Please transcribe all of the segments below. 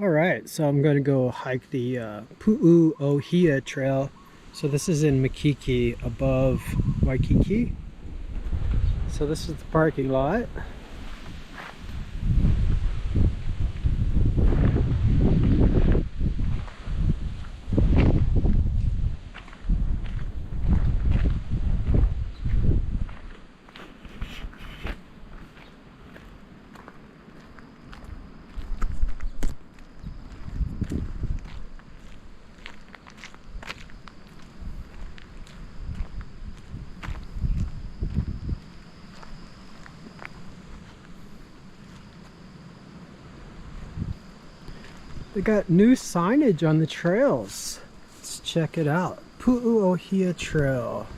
All right, so I'm going to go hike the Pu'u Ohia trail. So this is in Makiki above Waikiki. So this is the parking lot. They got new signage on the trails. Let's check it out. Pu'u Ohia Trail.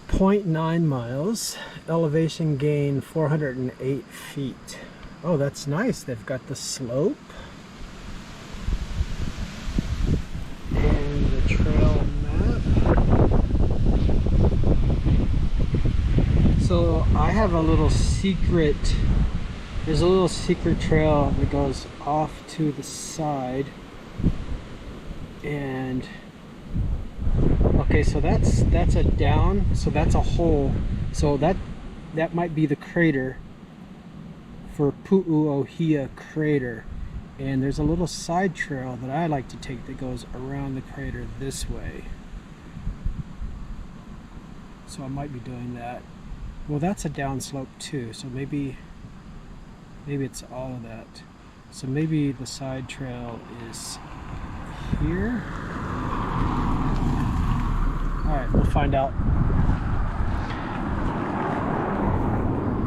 0.9 miles. Elevation gain 408 feet. Oh, that's nice. They've got the slope. And the trail map. So I have a little secret. There's a little secret trail that goes off to the side, and okay, so that's a down, so that's a hole, so that might be the crater for Pu'u Ohia crater. And there's a little side trail that I like to take that goes around the crater this way, so I might be doing that. Well, that's a downslope too, so maybe it's all of that. So maybe the side trail is here. Alright, we'll find out.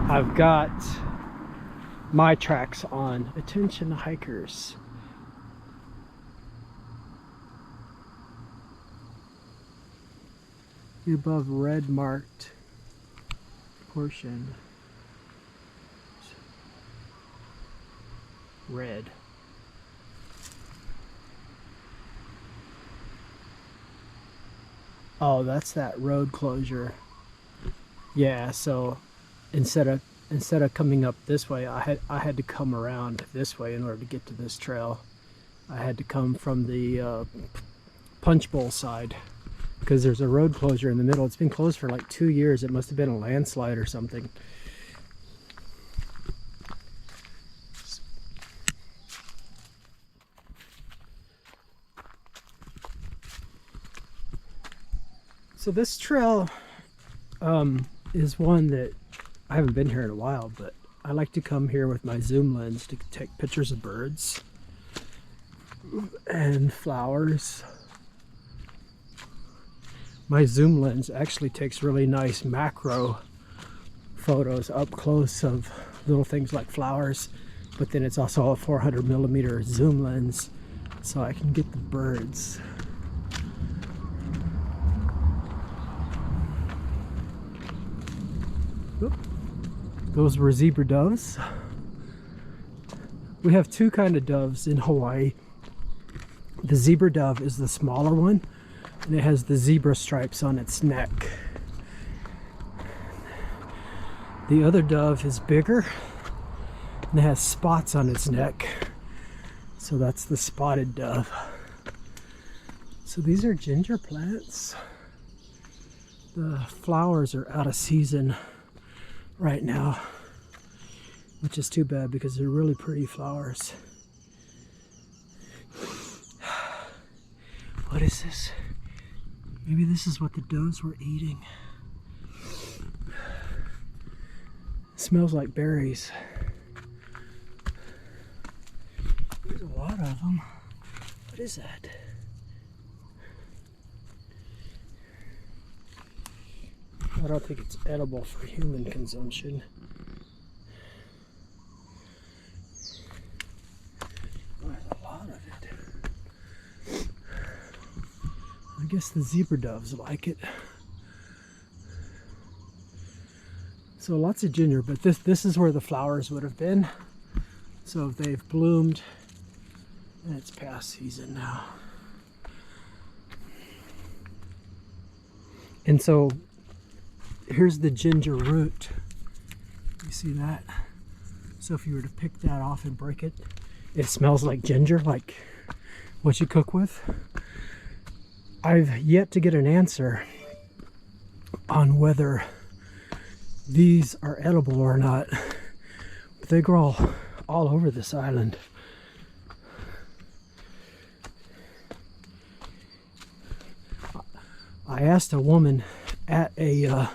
I've got my tracks on. Attention hikers. The above red marked portion. Red. Oh, that's that road closure. Yeah, so instead of coming up this way, I had to come around this way in order to get to this trail. I had to come from the punch bowl side because there's a road closure in the middle. It's been closed for like 2 years. It must have been a landslide or something. So this trail is one that I haven't been here in a while, but I like to come here with my zoom lens to take pictures of birds and flowers. My zoom lens actually takes really nice macro photos up close of little things like flowers, but then it's also a 400mm zoom lens, so I can get the birds. Those were zebra doves. We have two kind of doves in Hawaii. The zebra dove is the smaller one, and it has the zebra stripes on its neck. The other dove is bigger, and it has spots on its neck. So that's the spotted dove. So these are ginger plants. The flowers are out of season right now, which is too bad because they're really pretty flowers. What is this? Maybe this is what the doves were eating. It smells like berries. There's a lot of them. What is that? I don't think it's edible for human consumption. Oh, there's a lot of it. I guess the zebra doves like it. So lots of ginger, but this is where the flowers would have been. So they've bloomed, and it's past season now. And so here's the ginger root. You see that? So if you were to pick that off and break it, it smells like ginger, like what you cook with. I've yet to get an answer on whether these are edible or not, but they grow all over this island. I asked a woman at a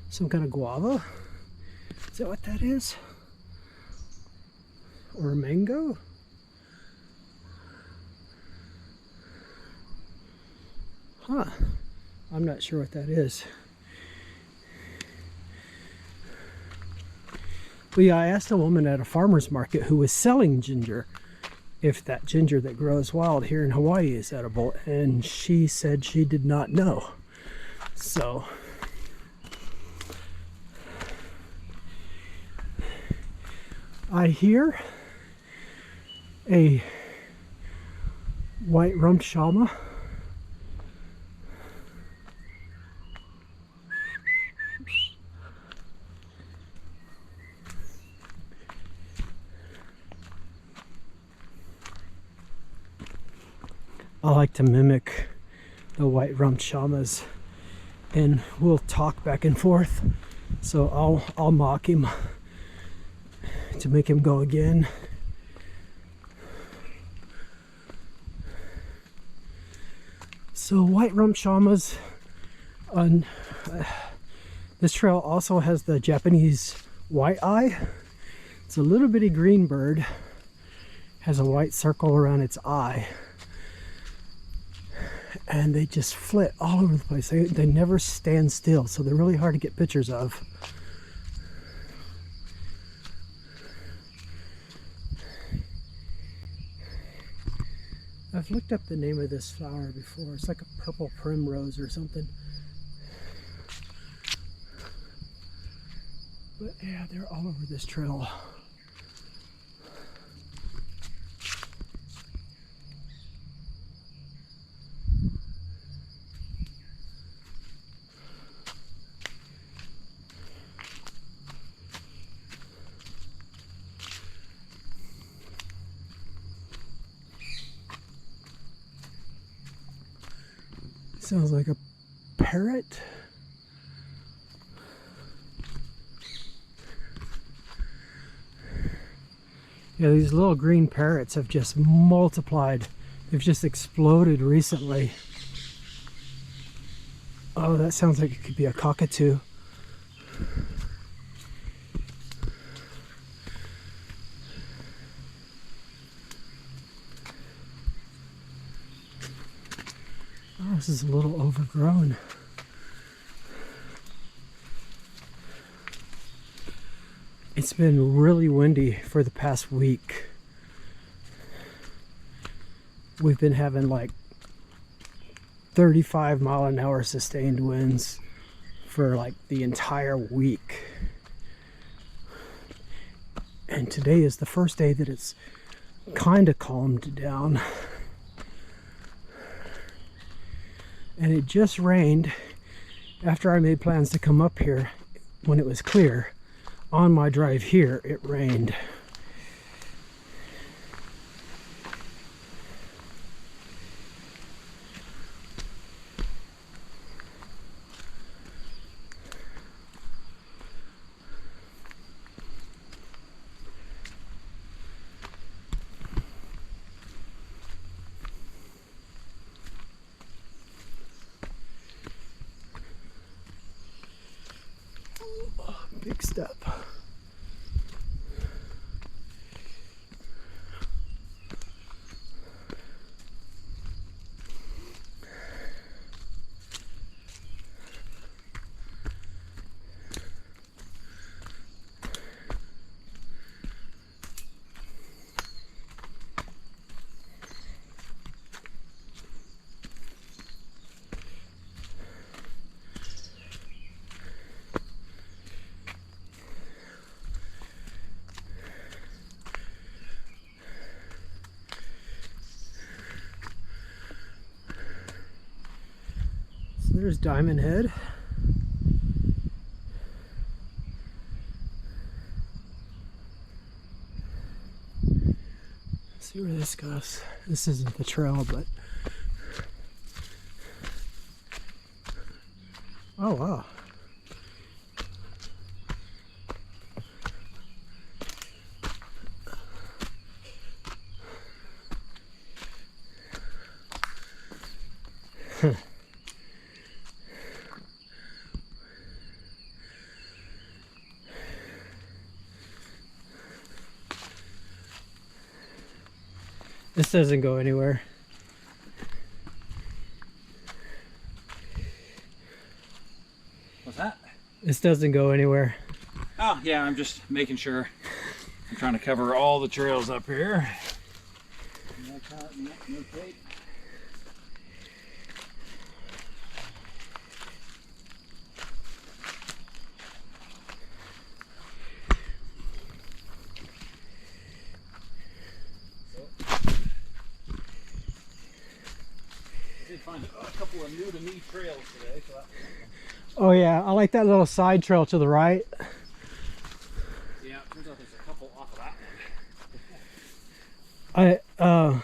some kind of guava. Is that what that is? Or a mango? Huh. I'm not sure what that is. But yeah, I asked a woman at a farmer's market who was selling ginger if that ginger that grows wild here in Hawaii is edible, and she said she did not know. So I hear a white rumped shama. I like to mimic the white rumped shamas, and we'll talk back and forth. So I'll mock him to make him go again. So white rumped shamas on this trail also has the Japanese white eye. It's a little bitty green bird, has a white circle around its eye. And they just flit all over the place. They never stand still, so they're really hard to get pictures of. I've looked up the name of this flower before. It's like a purple primrose or something. But yeah, they're all over this trail. Sounds like a parrot. Yeah, these little green parrots have just multiplied. They've just exploded recently. Oh, that sounds like it could be a cockatoo. Oh, this is a little overgrown. It's been really windy for the past week. We've been having like 35-mile-an-hour sustained winds for like the entire week. And today is the first day that it's kind of calmed down. And it just rained after I made plans to come up here when it was clear. On my drive here, it rained. Big step. There's Diamond Head. See where this goes. This isn't the trail, but oh wow. This doesn't go anywhere. What's that? This doesn't go anywhere. Oh, yeah, I'm just making sure. I'm trying to cover all the trails up here. I did find a couple of new to me trails today. So Oh yeah, I like that little side trail to the right. yeah, it turns out there's a couple off of that one.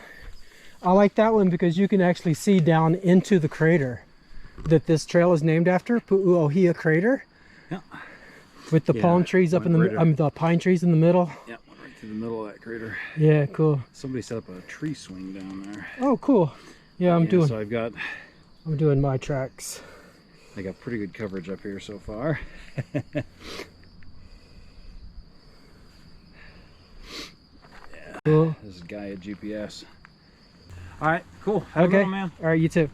I like that one because you can actually see down into the crater that this trail is named after, Pu'u Ohia crater. Yeah. With the palm trees up in the the pine trees in the middle. Yeah, went right through the middle of that crater. Yeah, cool. Somebody set up a tree swing down there. Oh, cool. Yeah, I'm So I'm doing my tracks. I got pretty good coverage up here so far. Yeah. Cool. This is Guy at GPS. All right, cool. Have a Okay, good one, man. All right, you too.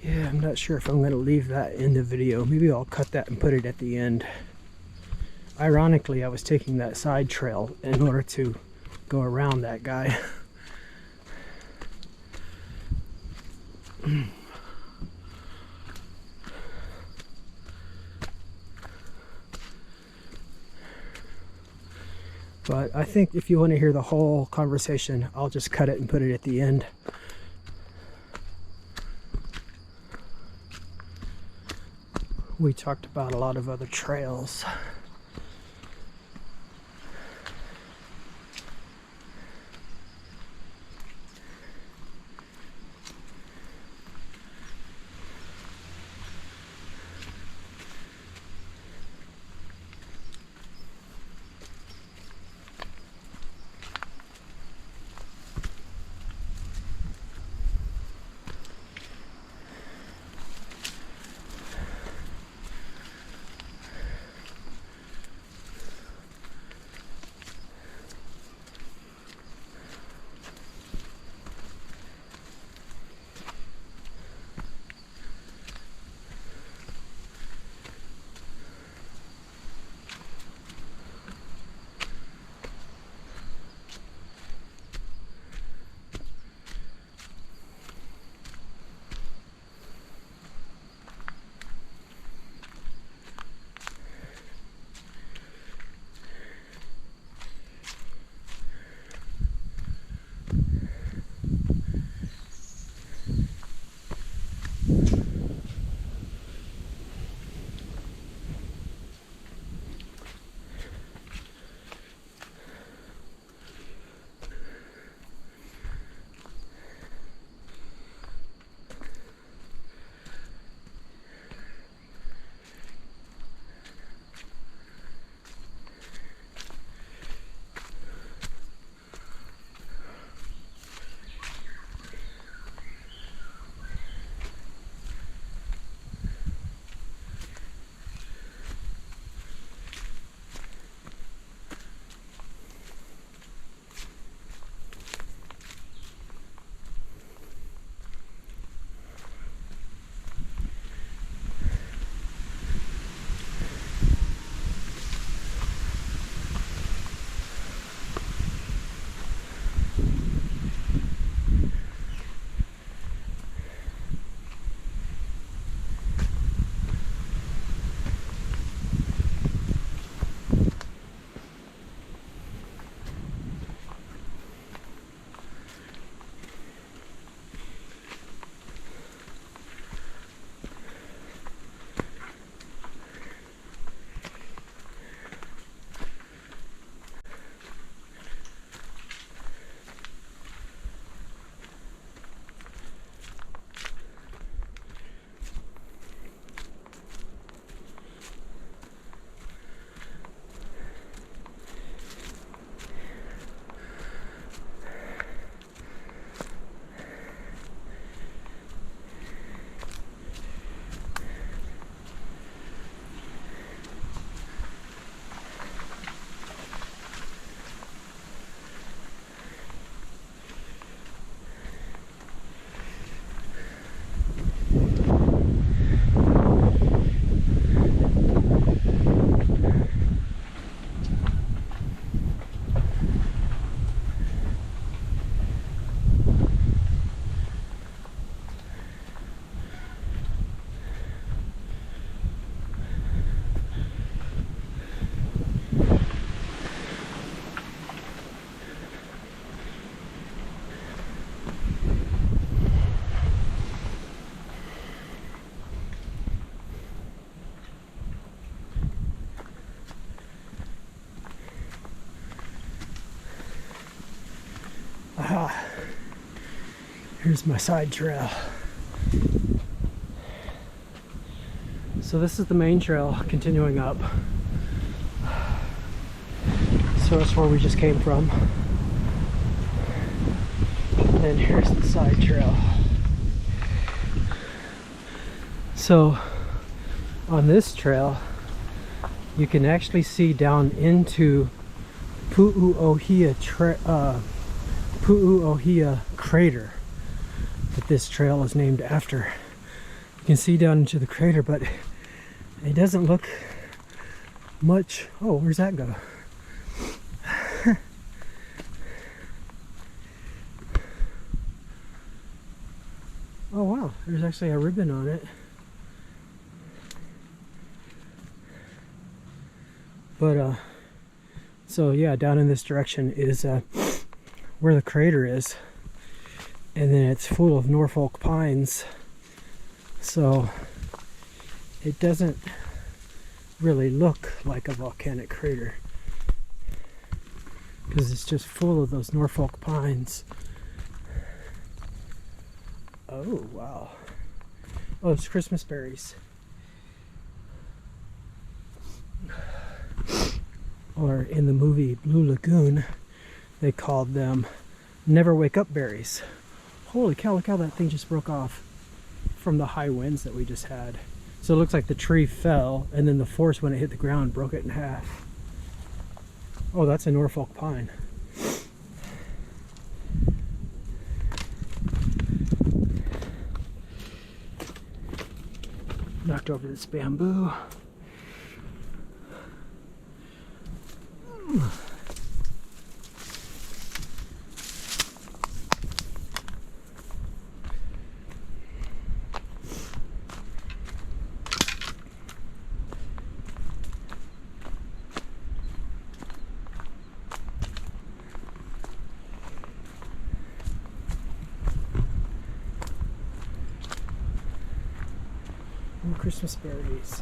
Yeah, I'm not sure if I'm going to leave that in the video. Maybe I'll cut that and put it at the end. Ironically, I was taking that side trail in order to go around that guy. But I think if you want to hear the whole conversation, I'll just cut it and put it at the end. We talked about a lot of other trails. Here's my side trail. So this is the main trail continuing up. So that's where we just came from. And then here's the side trail. So on this trail, you can actually see down into Pu'u Ohia crater that this trail is named after. You can see down into the crater, but it doesn't look much. Oh, where's that go? Oh wow, there's actually a ribbon on it. But so yeah, down in this direction is where the crater is, and then it's full of Norfolk pines, so it doesn't really look like a volcanic crater because it's just full of those Norfolk pines. Oh wow. Oh, it's Christmas berries. Or in the movie Blue Lagoon, they called them never wake up berries. Holy cow, look how that thing just broke off from the high winds that we just had. So it looks like the tree fell, and then the force when it hit the ground broke it in half. Oh, that's a Norfolk pine. Knocked over this bamboo. Christmas berries.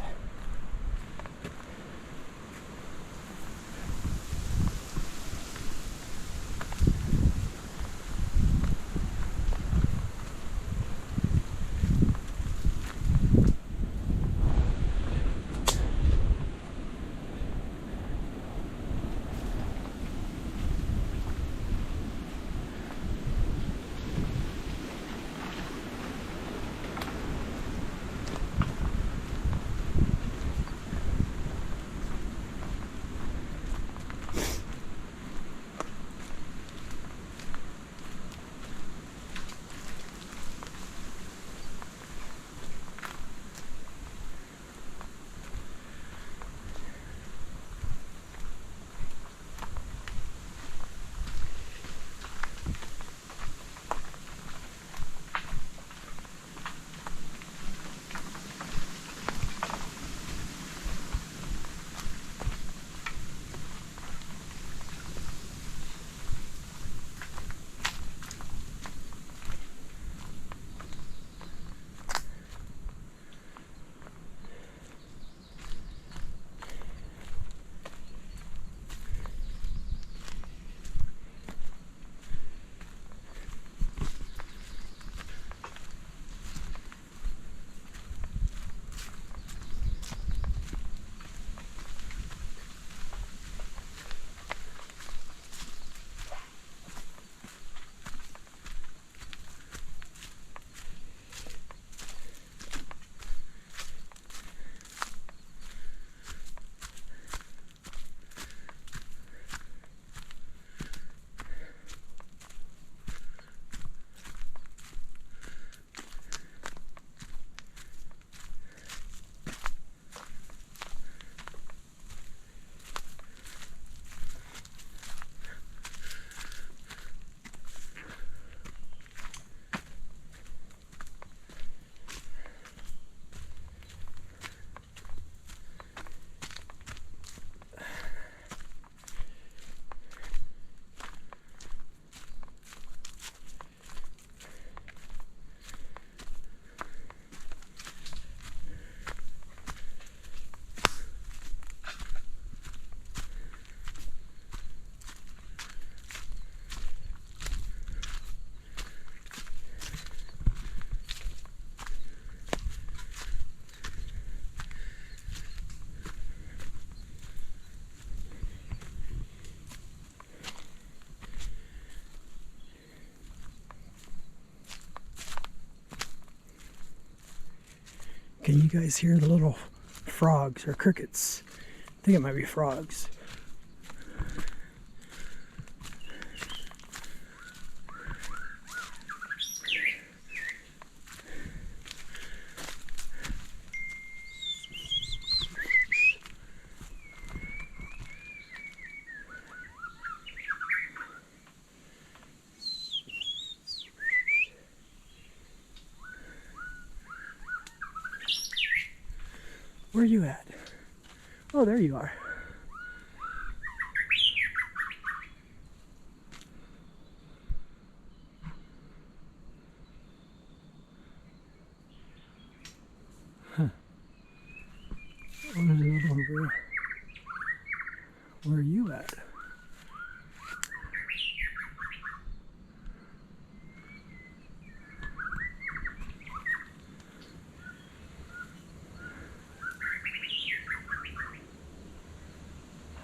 Can you guys hear the little frogs or crickets? I think it might be frogs. Where are you at? Oh, there you are. Huh. Oh, there's another one over there. Where are you at?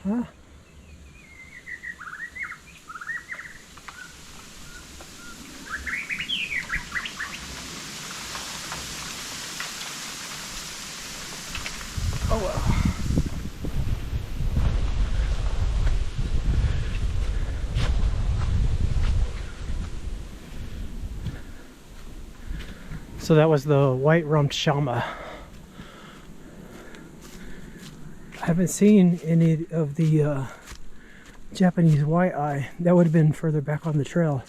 Huh? Oh well. So that was the white-rumped shama. I haven't seen any of the Japanese white-eye. That would have been further back on the trail.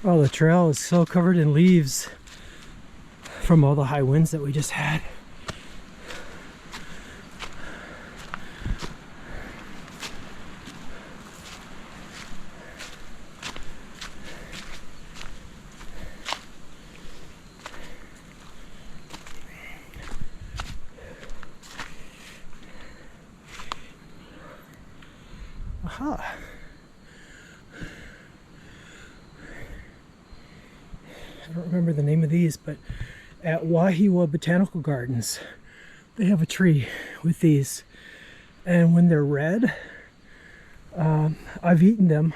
Oh, the trail is so covered in leaves from all the high winds that we just had. Aha. I don't remember the name of these, but at Wahiwa Botanical Gardens, they have a tree with these. And when they're red, I've eaten them.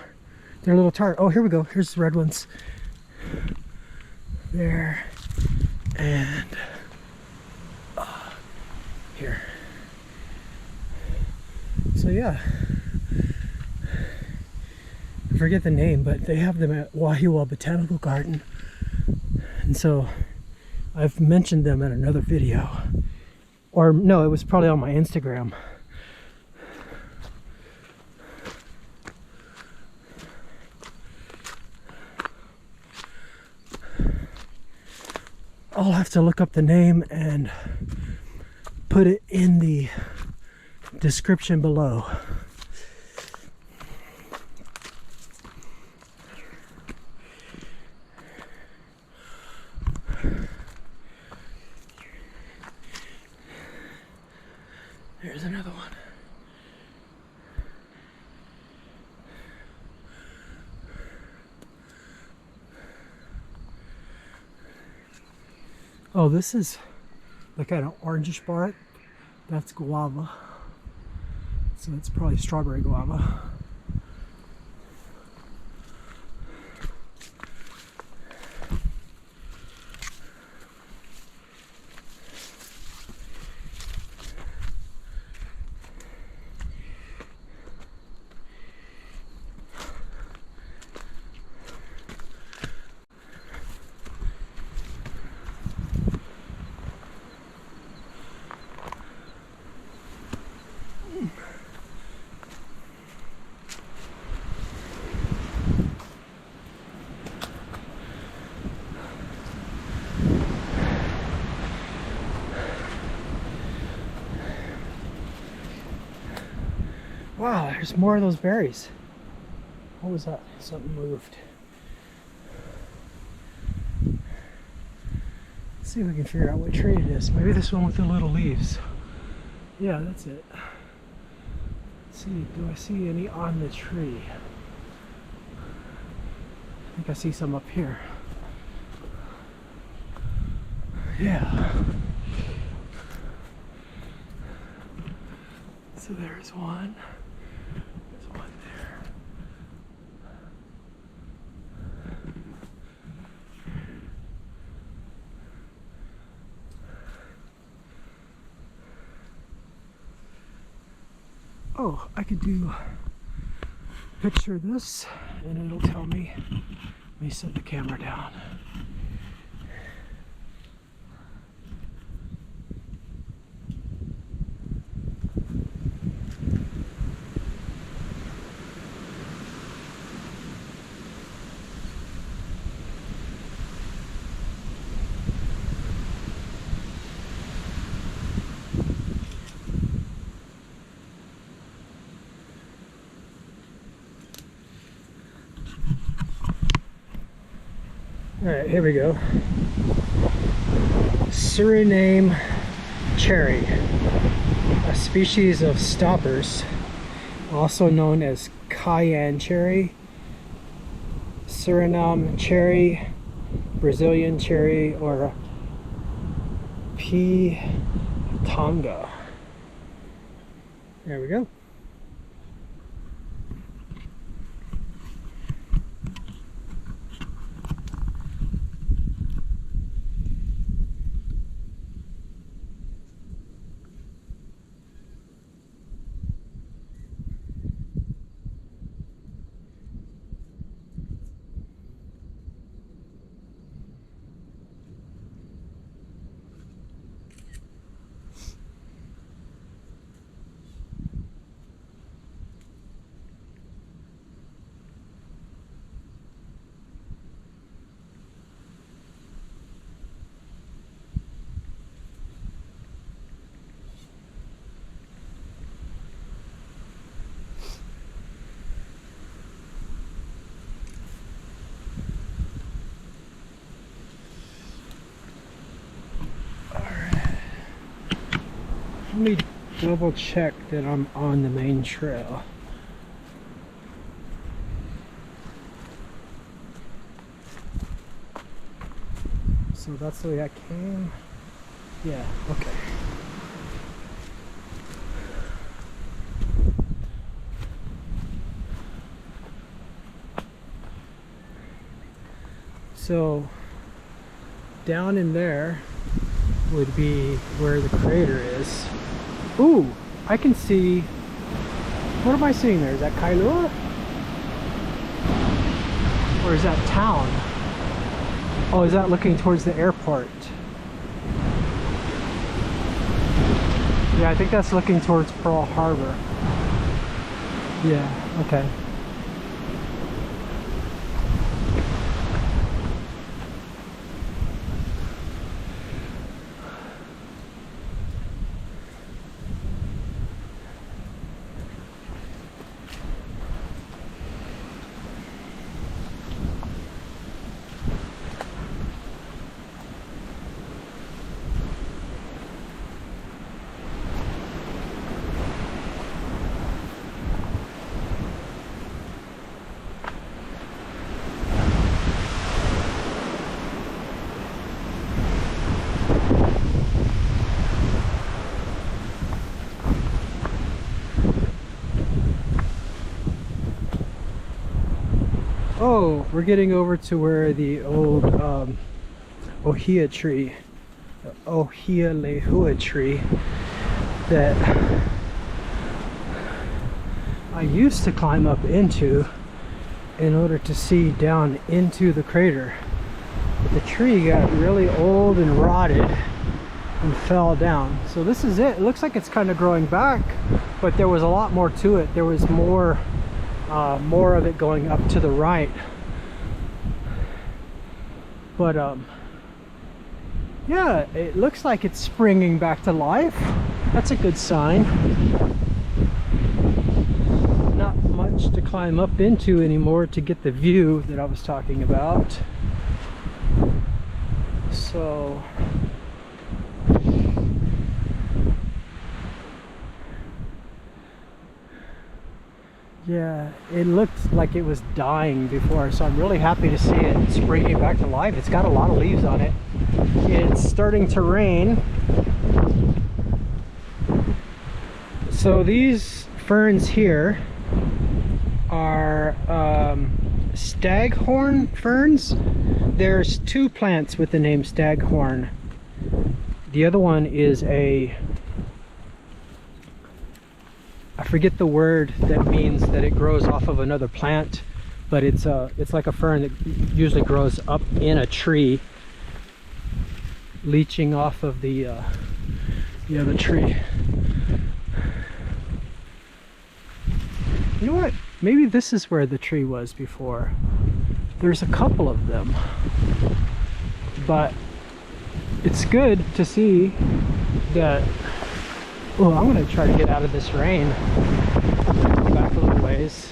They're a little tart. Oh, here we go. Here's the red ones. There. And here. So yeah. I forget the name, but they have them at Wahiwa Botanical Garden. And so I've mentioned them in another video. Or no, it was probably on my Instagram. I'll have to look up the name and put it in the description below. There's another one. Oh, this is like kind of orangish bark. That's guava. So it's probably strawberry guava. Wow, there's more of those berries. What was that? Something moved. Let's see if we can figure out what tree it is. Maybe this one with the little leaves. Yeah, that's it. Let's see, do I see any on the tree? I think I see some up here. Yeah. So there's one. There's one there. Oh, I could do picture this and it'll tell me. Let me set the camera down. Alright, here we go. Suriname cherry, a species of stoppers, also known as cayenne cherry, Suriname cherry, Brazilian cherry, or pitanga. There we go. Let me double check that I'm on the main trail. So that's the way I came. Yeah, okay. So down in there would be where the crater is. Ooh, I can see, what am I seeing there? Is that Kailua? Or is that town? Oh, is that looking towards the airport? Yeah, I think that's looking towards Pearl Harbor. Yeah, okay. Oh, we're getting over to where the old Ohia tree, the Ohia lehua tree that I used to climb up into in order to see down into the crater. But the tree got really old and rotted and fell down. So this is it. It looks like it's kind of growing back, but there was a lot more to it. There was more of it going up to the right. But yeah, it looks like it's springing back to life. That's a good sign. much to climb up into anymore to get the view that I was talking about. So yeah, it looked like it was dying before, so I'm really happy to see it springing back to life. It's got a lot of leaves on it. It's starting to rain. So these ferns here are staghorn ferns. There's two plants with the name staghorn. The other one is I forget the word that means that it grows off of another plant, but it's like a fern that usually grows up in a tree, leaching off of the other tree. You know what? Maybe this is where the tree was before. There's a couple of them, but it's good to see that. Oh, I'm gonna try to get out of this rain. Go back a little ways.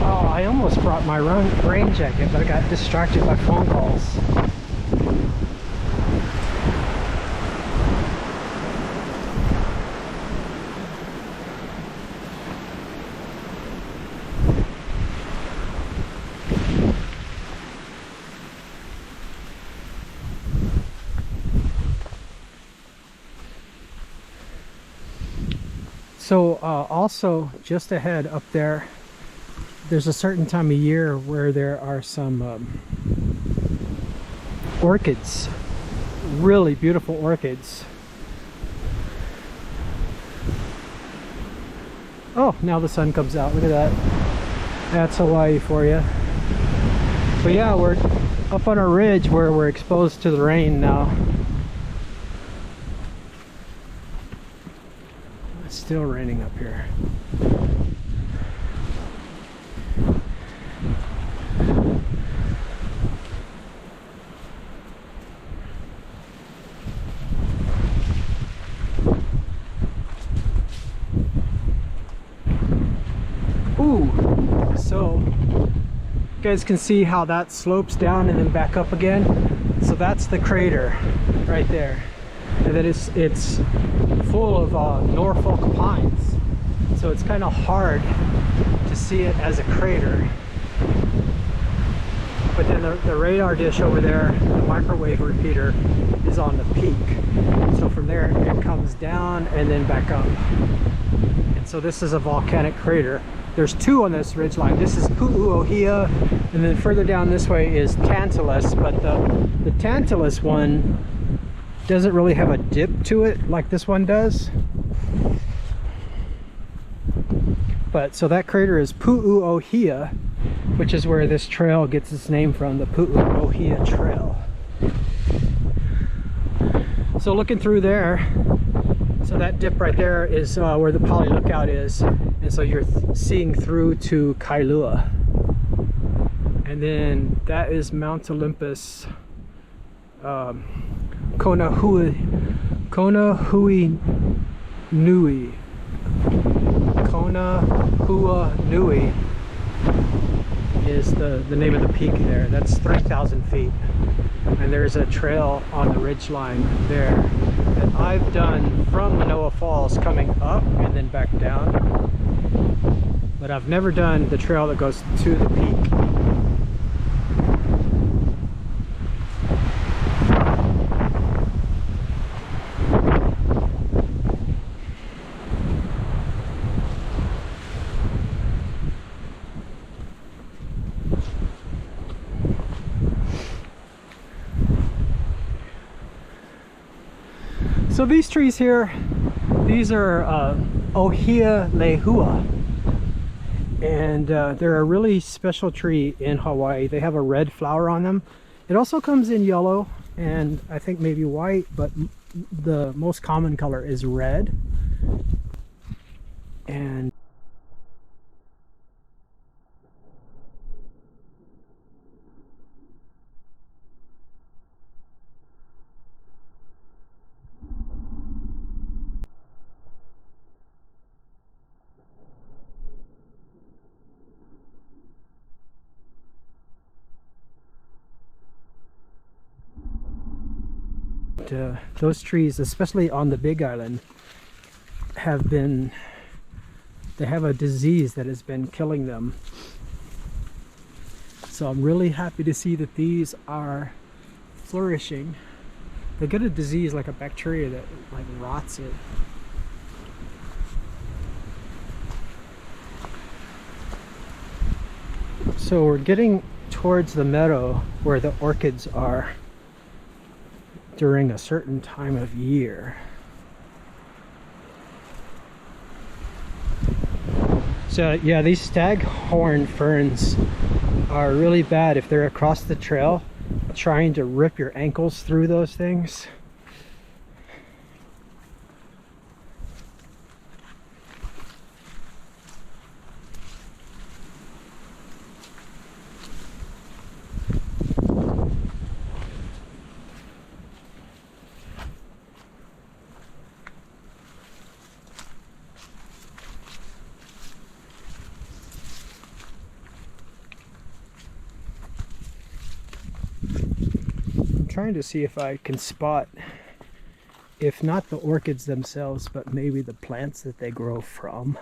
Oh, I almost brought my rain jacket, but I got distracted by phone calls. So also just ahead up there, there's a certain time of year where there are some orchids, really beautiful orchids. Oh, now the sun comes out. Look at that. That's Hawaii for you. But yeah, we're up on a ridge where we're exposed to the rain now. It's still raining up here. Ooh, so you guys can see how that slopes down and then back up again. So that's the crater right there, and then it's full of Norfolk pines, so it's kind of hard to see it as a crater. But then the radar dish over there, the microwave repeater, is on the peak. So from there it comes down and then back up. And so this is a volcanic crater. There's two on this ridgeline. This is Pu'u Ohia, and then further down this way is Tantalus, but the Tantalus one doesn't really have a dip to it like this one does. But so that crater is Pu'u Ohia, which is where this trail gets its name from, the Pu'u Ohia Trail. So looking through there, so that dip right there is where the Poly Lookout is, and so you're seeing through to Kailua. And then that is Mount Olympus, Konahui Nui. Konahua Nui is the name of the peak there. That's 3,000 feet. And there's a trail on the ridgeline there that I've done from Manoa Falls coming up and then back down. But I've never done the trail that goes to the peak. So these trees here, these are Ohia lehua, and they're a really special tree in Hawaii. They have a red flower on them. It also comes in yellow and I think maybe white, but the most common color is red. And that those trees, especially on the Big Island, they have a disease that has been killing them. So I'm really happy to see that these are flourishing. They get a disease like a bacteria that like rots it. So we're getting towards the meadow where the orchids are during a certain time of year. So yeah, these staghorn ferns are really bad if they're across the trail trying to rip your ankles through those things. Trying to see if I can spot, if not the orchids themselves, but maybe the plants that they grow from.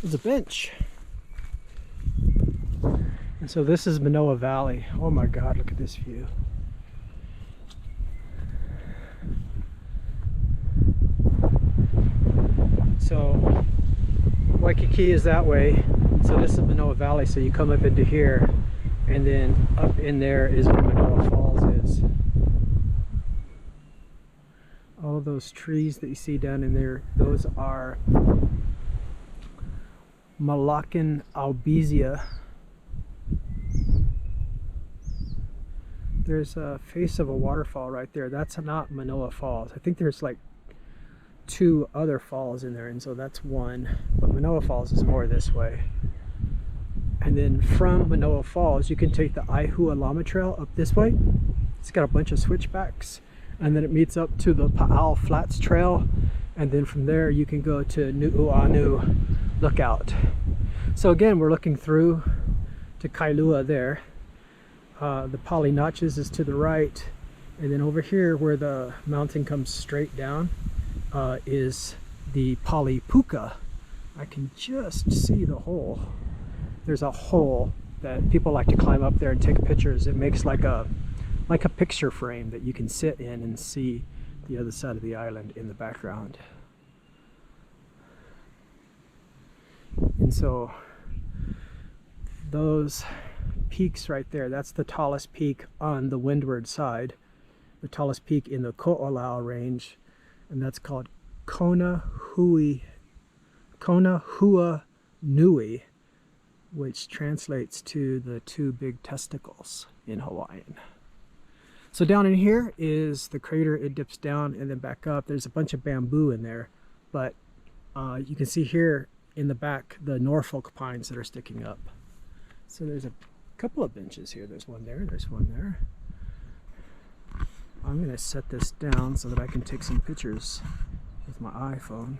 There's a bench. And so this is Manoa Valley. Oh my God, look at this view. So Waikiki is that way. So this is Manoa Valley. So you come up into here, and then up in there is where Manoa Falls is. All of those trees that you see down in there, those are Malacan albizia. There's a face of a waterfall right there. That's not Manoa Falls. I think there's like 2 other falls in there, and so that's one. But Manoa Falls is more this way. And then from Manoa Falls, you can take the Aihua Llama Trail up this way. It's got a bunch of switchbacks, and then it meets up to the Pa'al Flats Trail, and then from there you can go to Nu'uanu Lookout. So again, we're looking through to Kailua there. The Pali Notches is to the right, and then over here where the mountain comes straight down is the Pali Puka. I can just see the hole. There's a hole that people like to climb up there and take pictures. It makes like a picture frame that you can sit in and see the other side of the island in the background. And so those peaks right there, that's the tallest peak on the windward side, the tallest peak in the Ko'olau range, and that's called Kona Hua Nui, which translates to the 2 big testicles in Hawaiian. So down in here is the crater. It dips down and then back up. There's a bunch of bamboo in there, but you can see here in the back the Norfolk pines that are sticking up. So there's a couple of benches here. There's one there, there's one there. I'm going to set this down so that I can take some pictures with my iPhone.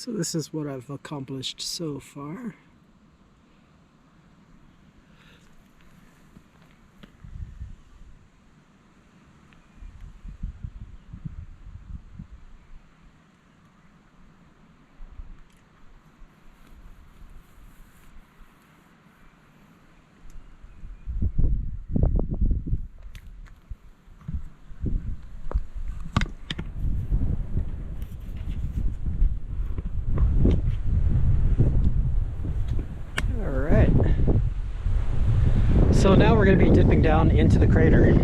So this is what I've accomplished so far. So now we're going to be dipping down into the crater.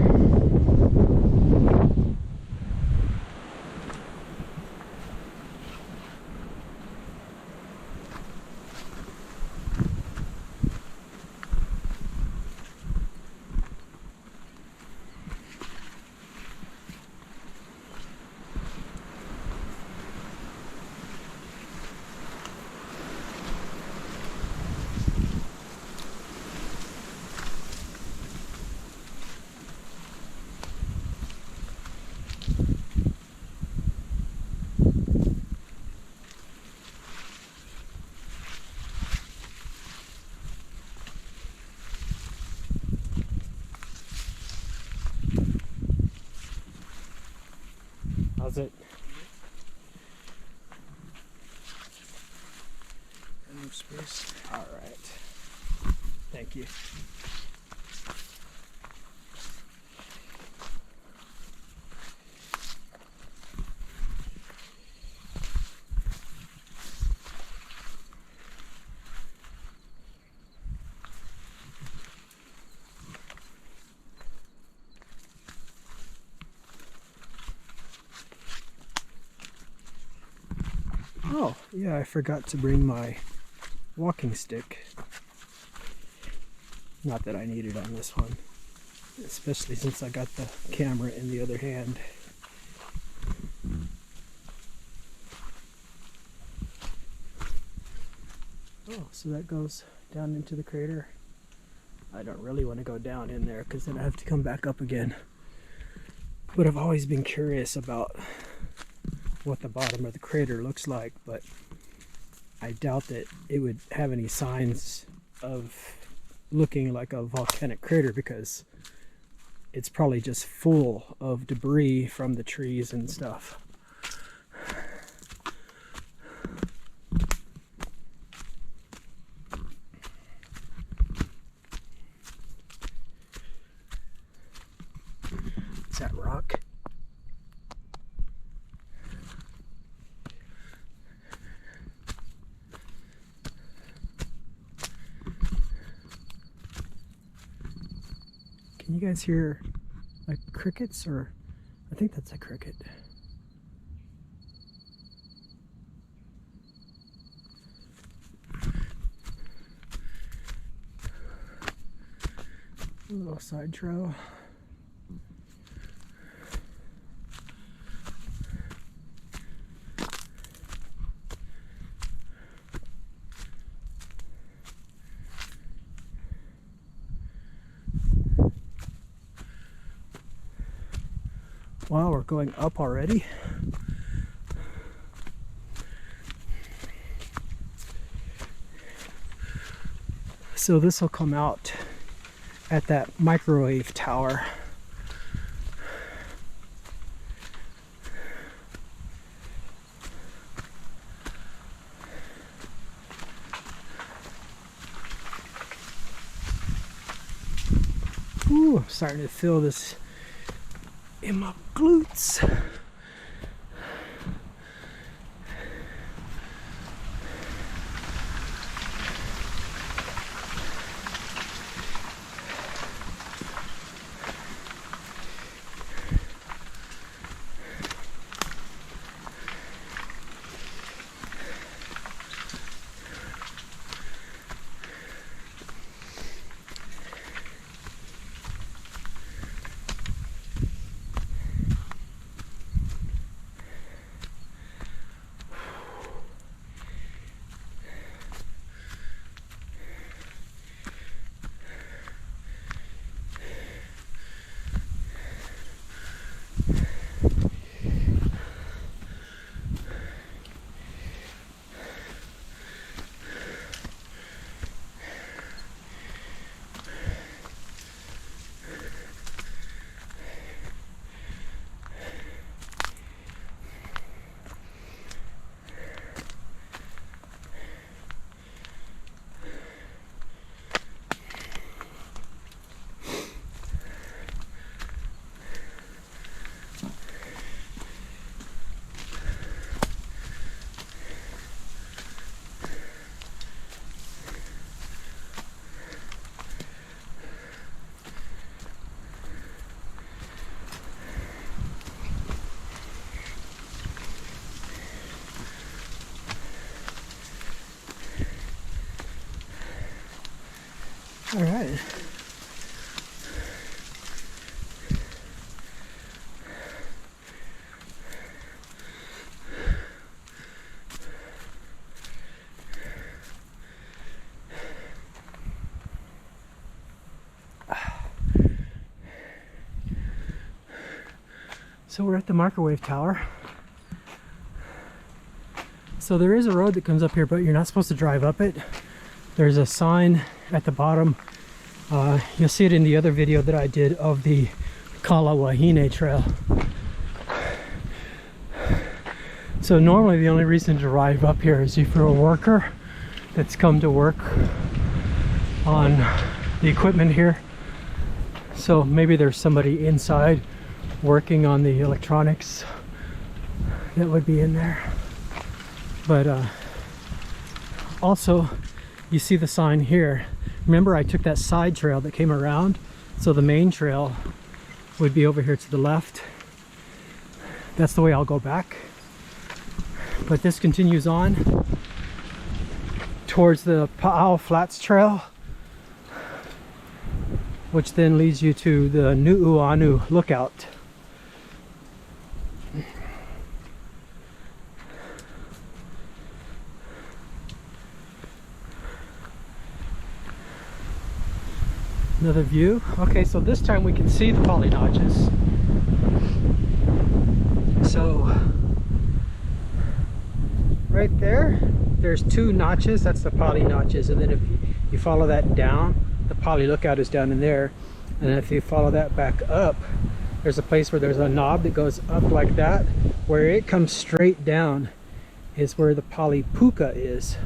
How's it? Enough space. All right. Thank you. Oh, yeah, I forgot to bring my walking stick. Not that I need it on this one, especially since I got the camera in the other hand. Oh, so that goes down into the crater. I don't really want to go down in there because then I have to come back up again. But I've always been curious about what the bottom of the crater looks like, but I doubt that it would have any signs of looking like a volcanic crater because it's probably just full of debris from the trees and stuff. Is that rock? Can you guys hear like crickets, or I think that's a cricket. A little side trail. Wow, we're going up already. So this will come out at that microwave tower. Ooh, I'm starting to feel this in my glutes. All right. So we're at the microwave tower. So there is a road that comes up here, but you're not supposed to drive up it. There's a sign at the bottom. You'll see it in the other video that I did of the Kala Wahine Trail. So normally the only reason to drive up here is if you're a worker that's come to work on the equipment here. So maybe there's somebody inside working on the electronics that would be in there. But also you see the sign here. Remember, I took that side trail that came around, so the main trail would be over here to the left. That's the way I'll go back. But this continues on towards the Pu'u Flats Trail, which then leads you to the Nu'uanu Lookout. Another view. Okay, so this time we can see the polynotches. So right there, there's two notches. That's the polynotches, and then if you follow that down, the poly lookout is down in there. And if you follow that back up, there's a place where there's a knob that goes up like that. Where it comes straight down is where the poly puka is.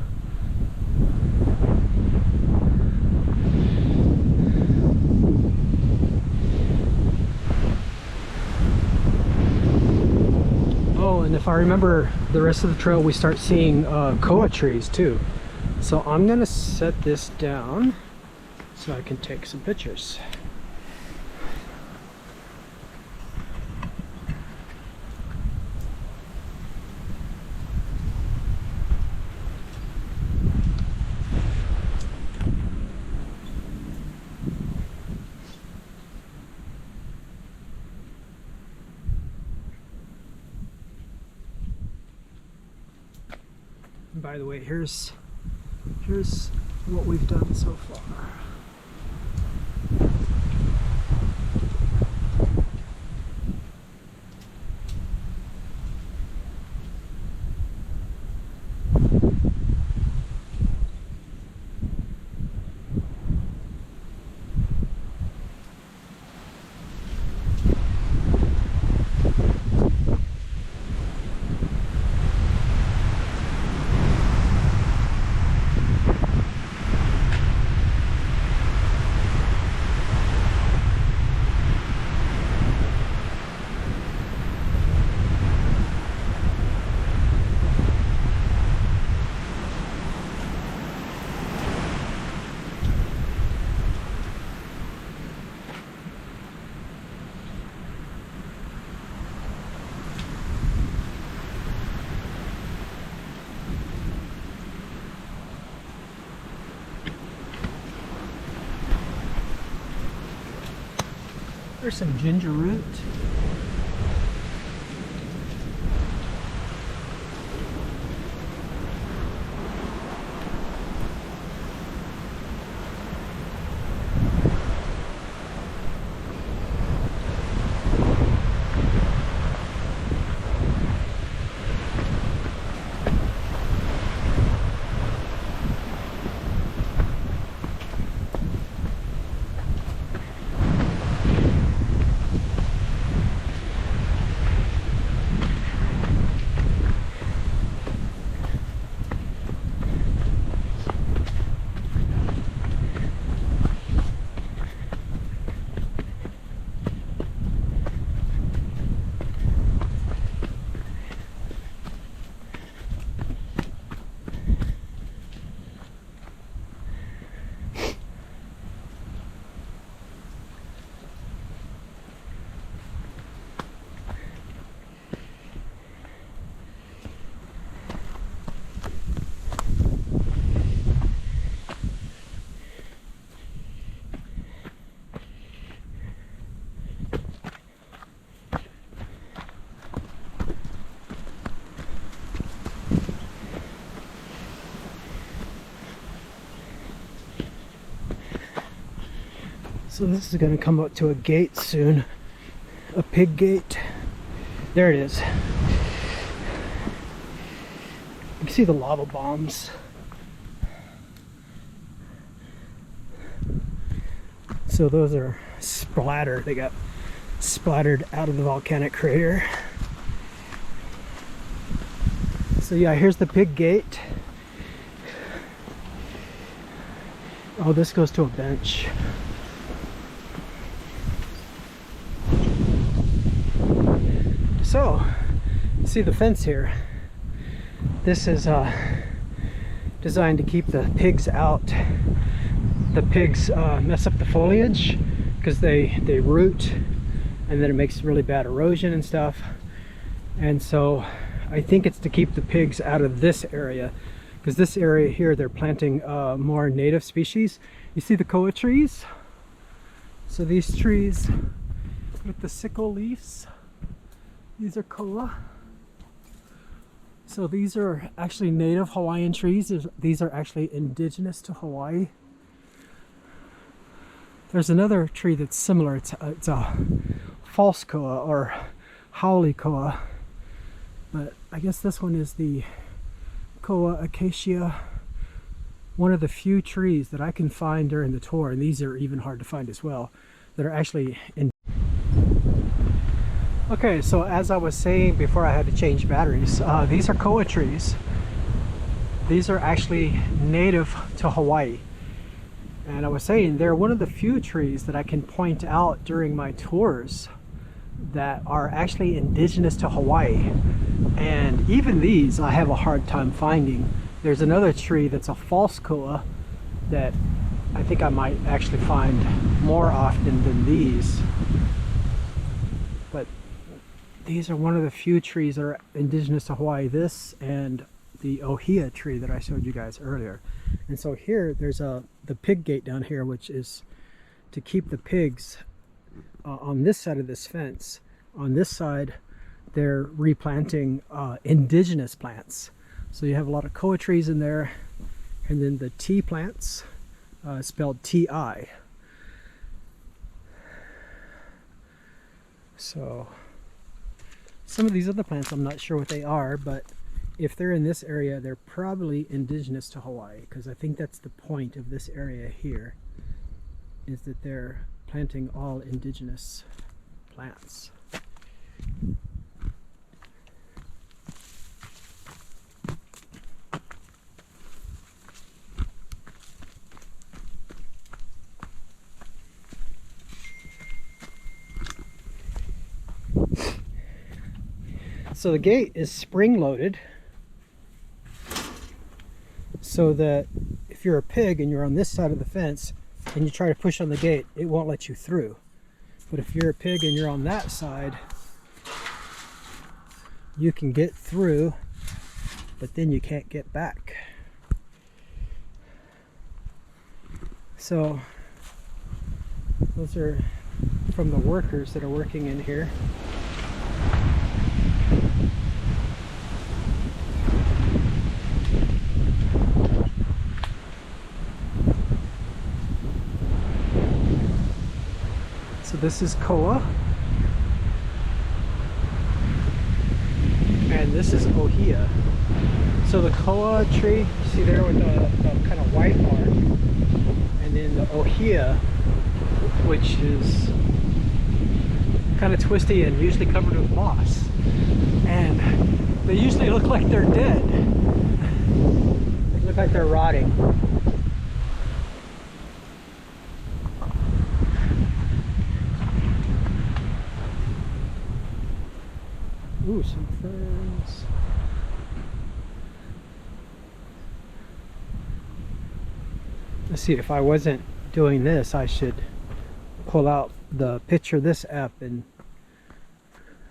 Oh, and if I remember the rest of the trail, we start seeing koa trees too. So I'm gonna set this down so I can take some pictures. And by the way, here's what we've done so far. There's some ginger root. So this is going to come up to a gate soon. A pig gate. There it is. You can see the lava bombs. So those are splattered. They got splattered out of the volcanic crater. So yeah, here's the pig gate. Oh, this goes to a bench. So, see the fence here. This is designed to keep the pigs out. The pigs mess up the foliage because they root, and then it makes really bad erosion and stuff. And so I think it's to keep the pigs out of this area, because this area here they're planting more native species. You see the koa trees? So these trees with the sickle leaves, these are koa. So these are actually native Hawaiian trees. These are actually indigenous to Hawaii. There's another tree that's similar. It's a false koa or haole koa. But I guess this one is the koa acacia. One of the few trees that I can find during the tour, and these are even hard to find as well, that are actually in. Okay, so as I was saying before I had to change batteries, these are koa trees. These are actually native to Hawaii. And I was saying they're one of the few trees that I can point out during my tours that are actually indigenous to Hawaii. And even these I have a hard time finding. There's another tree that's a false koa that I think I might actually find more often than these. But these are one of the few trees that are indigenous to Hawaii. This and the Ohia tree that I showed you guys earlier. And so here there's the pig gate down here, which is to keep the pigs on this side of this fence. On this side they're replanting indigenous plants. So you have a lot of koa trees in there, and then the tea plants, spelled T-I. So some of these other plants I'm not sure what they are, but if they're in this area they're probably indigenous to Hawaii, because I think that's the point of this area here, is that they're planting all indigenous plants. So the gate is spring-loaded, so that if you're a pig and you're on this side of the fence and you try to push on the gate, it won't let you through. But if you're a pig and you're on that side, you can get through, but then you can't get back. So those are from the workers that are working in here. So this is koa, and this is ohia. So the koa tree, you see there with the kind of white bark, and then the ohia, which is kind of twisty and usually covered with moss. And they usually look like they're dead. They look like they're rotting. Ooh, some ferns. Let's see, if I wasn't doing this, I should pull out the Picture This app and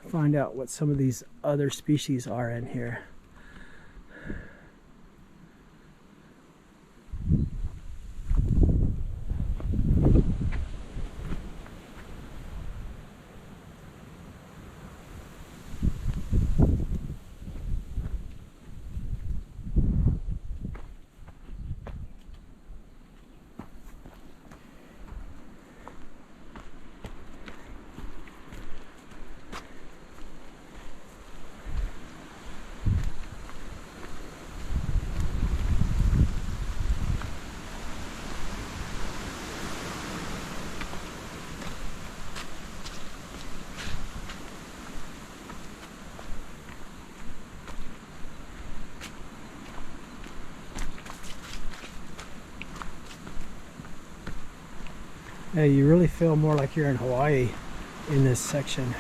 find out what some of these other species are in here. Yeah, you really feel more like you're in Hawaii in this section.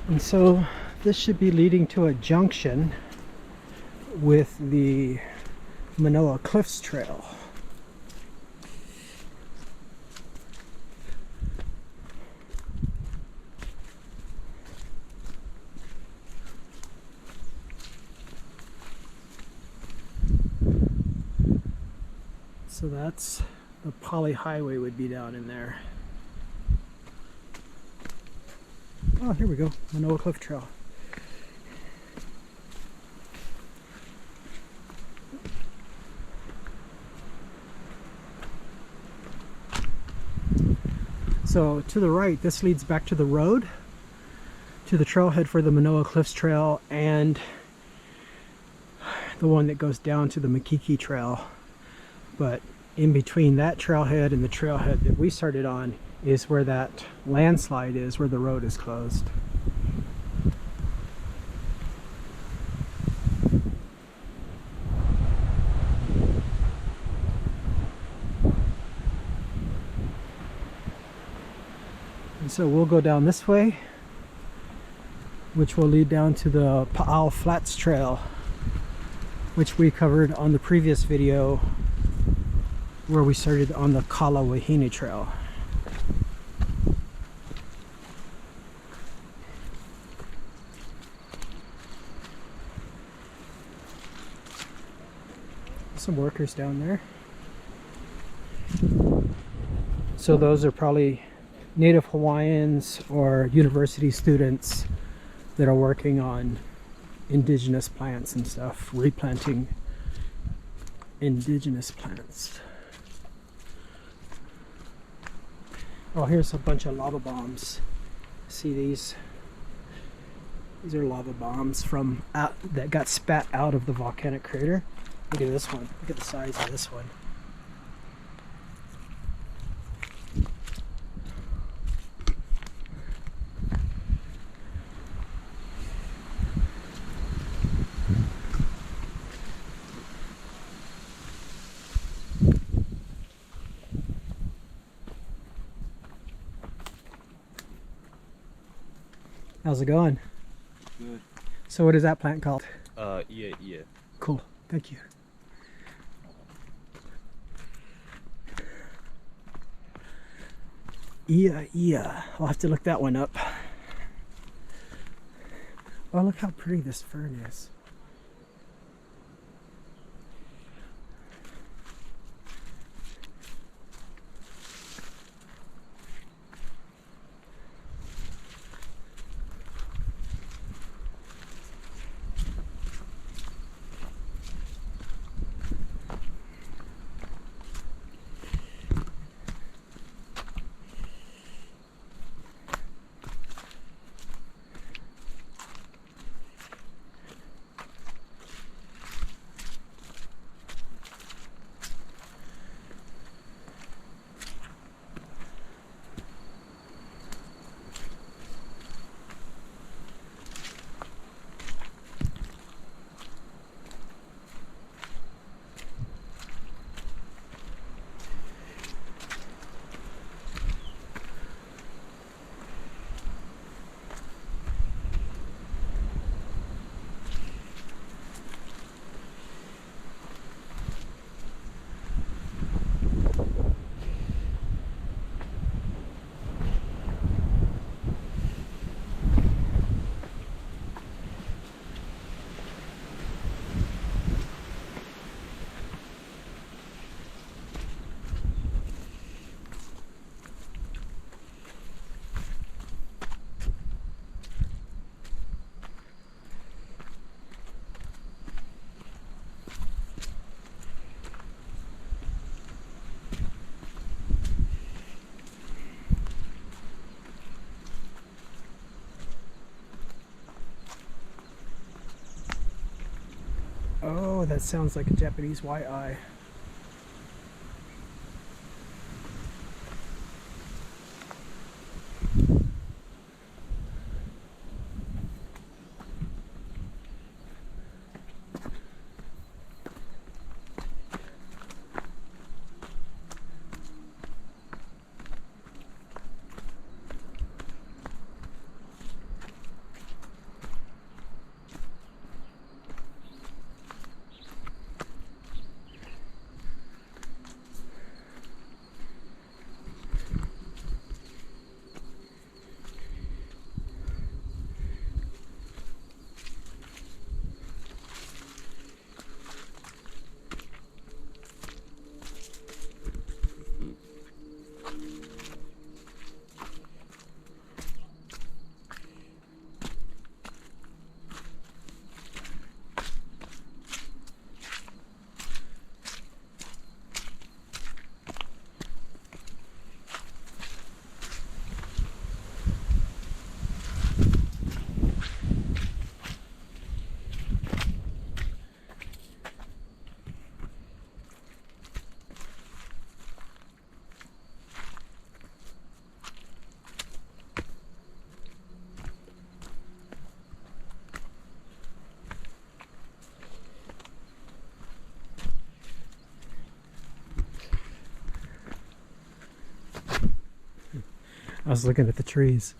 And so this should be leading to a junction with the Manoa Cliffs Trail. So that's the Poly Highway would be down in there. Oh, here we go, Manoa Cliff Trail. So to the right, this leads back to the road, to the trailhead for the Manoa Cliffs Trail, and the one that goes down to the Makiki Trail. But in between that trailhead and the trailhead that we started on is where that landslide is, where the road is closed. And so we'll go down this way, which will lead down to the Pu'u Flats Trail, which we covered on the previous video where we started on the Kala Wahine Trail. Some workers down there. So those are probably Native Hawaiians or university students that are working on indigenous plants and stuff, replanting indigenous plants. Oh, here's a bunch of lava bombs. See these? These are lava bombs from that got spat out of the volcanic crater. Look at this one. Look at the size of this one. How's it going? Good. So what is that plant called? Yeah. Cool. Thank you. Yeah. I'll have to look that one up. Oh, look how pretty this fern is. that sounds like a Japanese Y-eye. I was looking at the trees.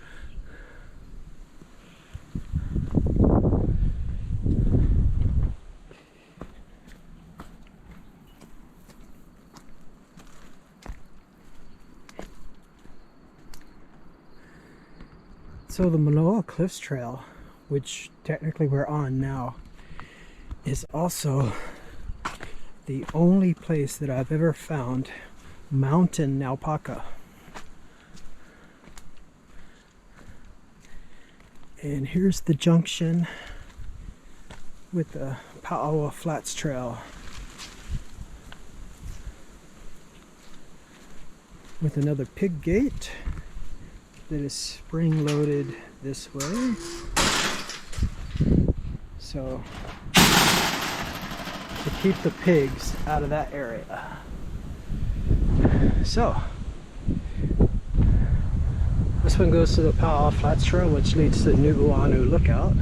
So the Manoa Cliffs Trail, which technically we're on now, is also the only place that I've ever found mountain alpaca. And here's the junction with the Pu'u Ohia Flats Trail, with another pig gate that is spring loaded this way. So to keep the pigs out of that area. So this one goes to the Pu'u Ohia Flats Trail, which leads to the Nu'uanu Lookout.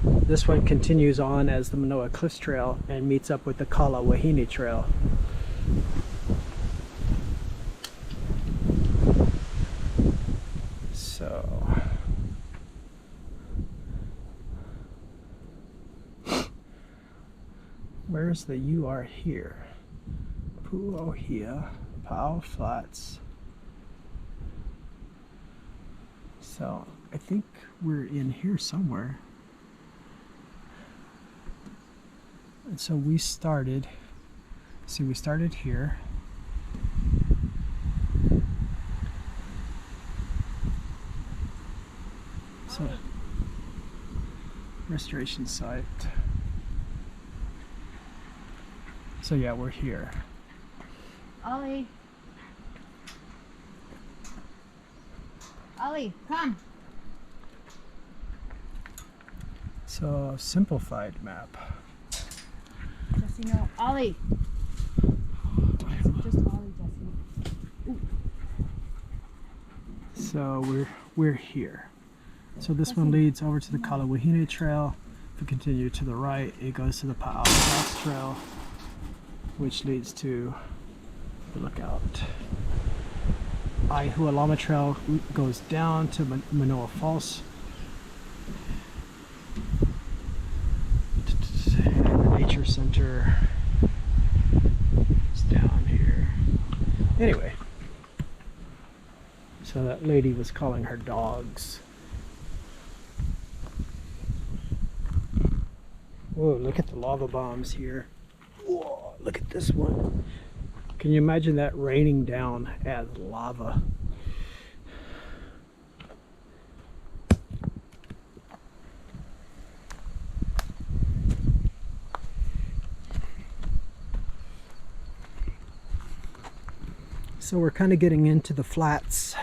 This one continues on as the Manoa Cliffs Trail and meets up with the Kala Wahine Trail. So where's the "you are here"? Pu'u Ohia, Pu'u Ohia Flats. So I think we're in here somewhere. And so we started, see, we started here. So restoration site. So yeah, we're here. Ollie. Ollie, come. So simplified map. Jesse, no. Ollie. Just Ollie, Jesse. Ooh. So we're here. So this one leads over to the Kala Wahine Trail. If we continue to the right, it goes to the Pu'u Ohia Flats Trail, which leads to the lookout. Aihualama Trail goes down to Manoa Falls. And the Nature Center is down here. Anyway, so that lady was calling her dogs. Whoa, look at the lava bombs here. Whoa, look at this one. Can you imagine that raining down as lava? So we're kind of getting into the flats.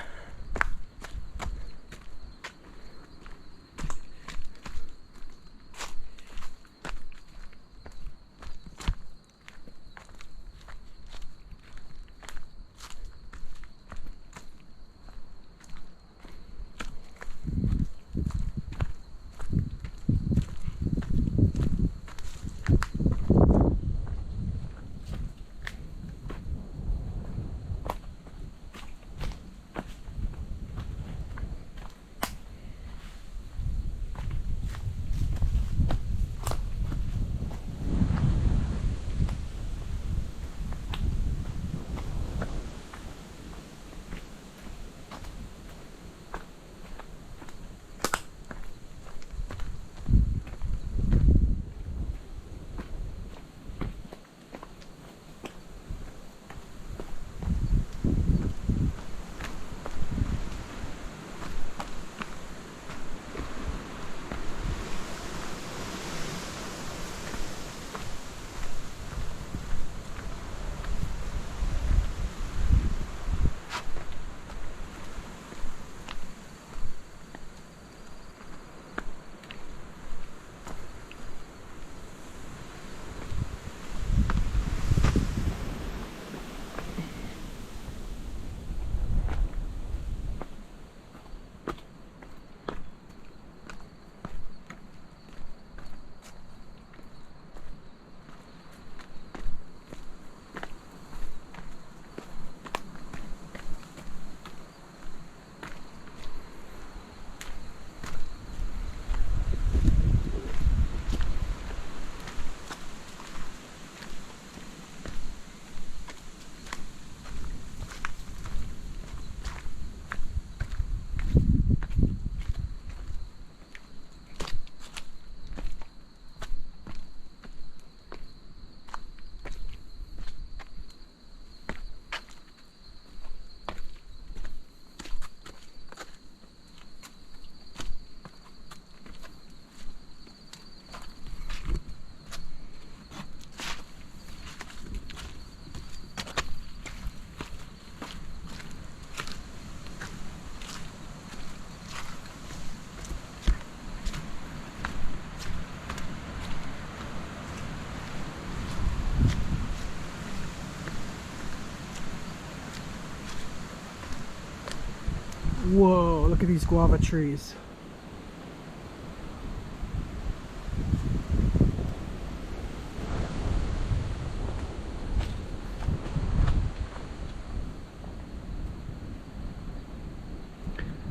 Whoa, look at these guava trees.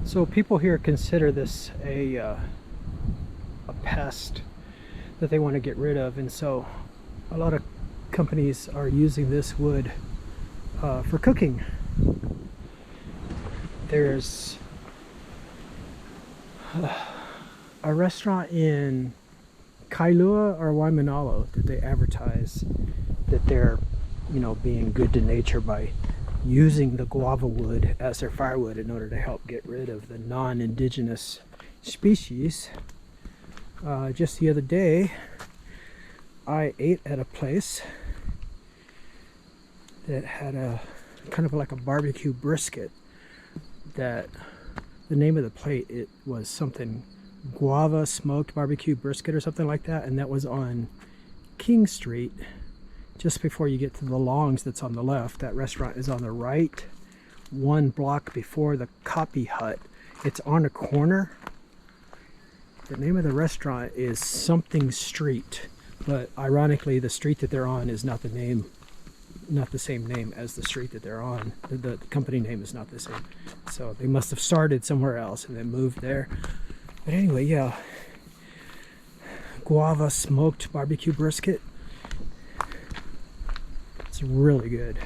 So people here consider this a pest that they want to get rid of, and so a lot of companies are using this wood for cooking. There's a restaurant in Kailua or Waimanalo that they advertise that they're, you know, being good to nature by using the guava wood as their firewood in order to help get rid of the non-indigenous species. Just the other day, I ate at a place that had a kind of like a barbecue brisket. That the name of the plate, it was something guava smoked barbecue brisket or something like that, and that was on King Street, just before you get to the Longs. That's on the left. That restaurant is on the right, one block before the Kapi Hut. It's on a corner. The name of the restaurant is something street, but ironically the street that they're on is not the name, not the same name as the street that they're on. The company name is not the same, so they must have started somewhere else and then moved there. But anyway, yeah, guava smoked barbecue brisket. It's really good.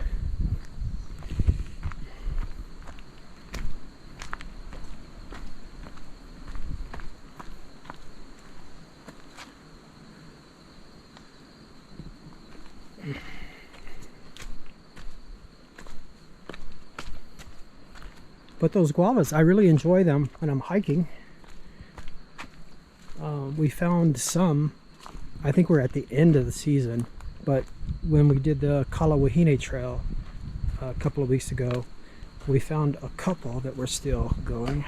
But those guavas, I really enjoy them when I'm hiking. We found some, I think we're at the end of the season, but when we did the Kalawahine Trail a couple of weeks ago, we found a couple that were still going.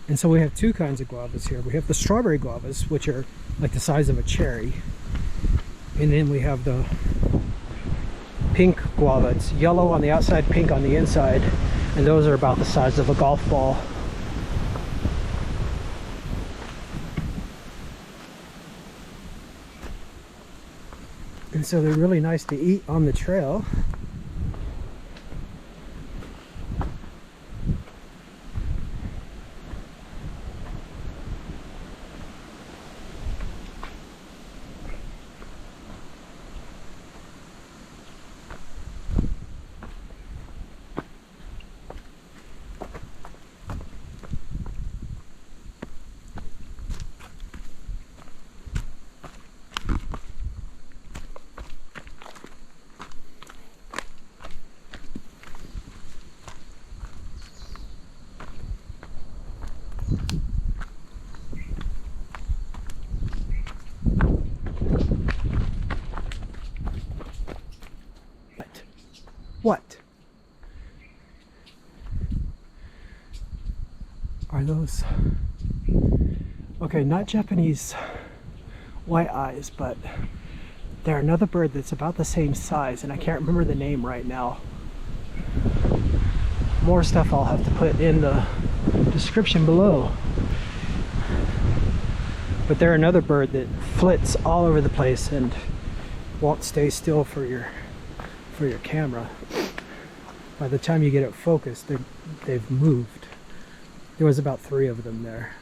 And so we have two kinds of guavas here. We have the strawberry guavas, which are like the size of a cherry. And then we have the pink guava. It's yellow on the outside, pink on the inside, and those are about the size of a golf ball. And so they're really nice to eat on the trail. What are those? Okay, not Japanese white eyes, but they're another bird that's about the same size, and I can't remember the name right now. More stuff I'll have to put in the description below. But they're another bird that flits all over the place and won't stay still for your camera. By the time you get it focused, they've moved. There was about 3 of them there.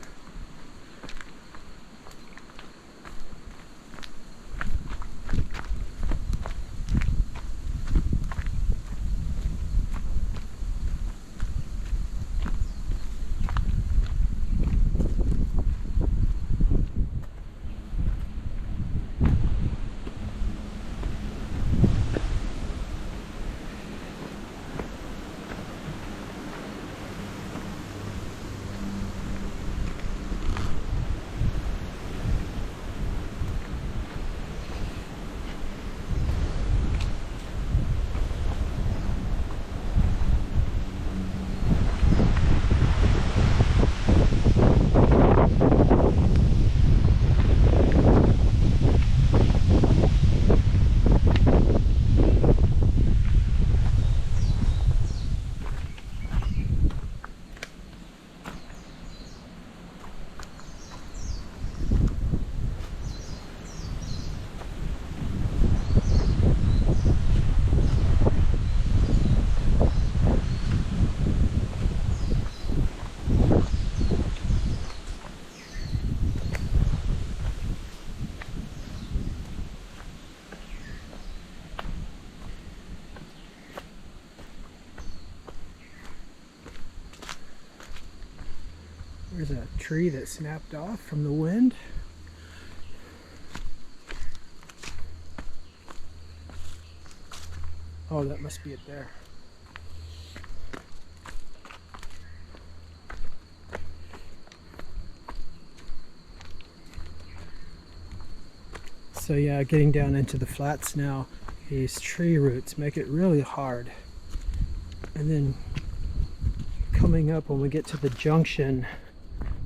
There's a tree that snapped off from the wind. Oh, that must be it there. So yeah, getting down into the flats now, these tree roots make it really hard. And then coming up when we get to the junction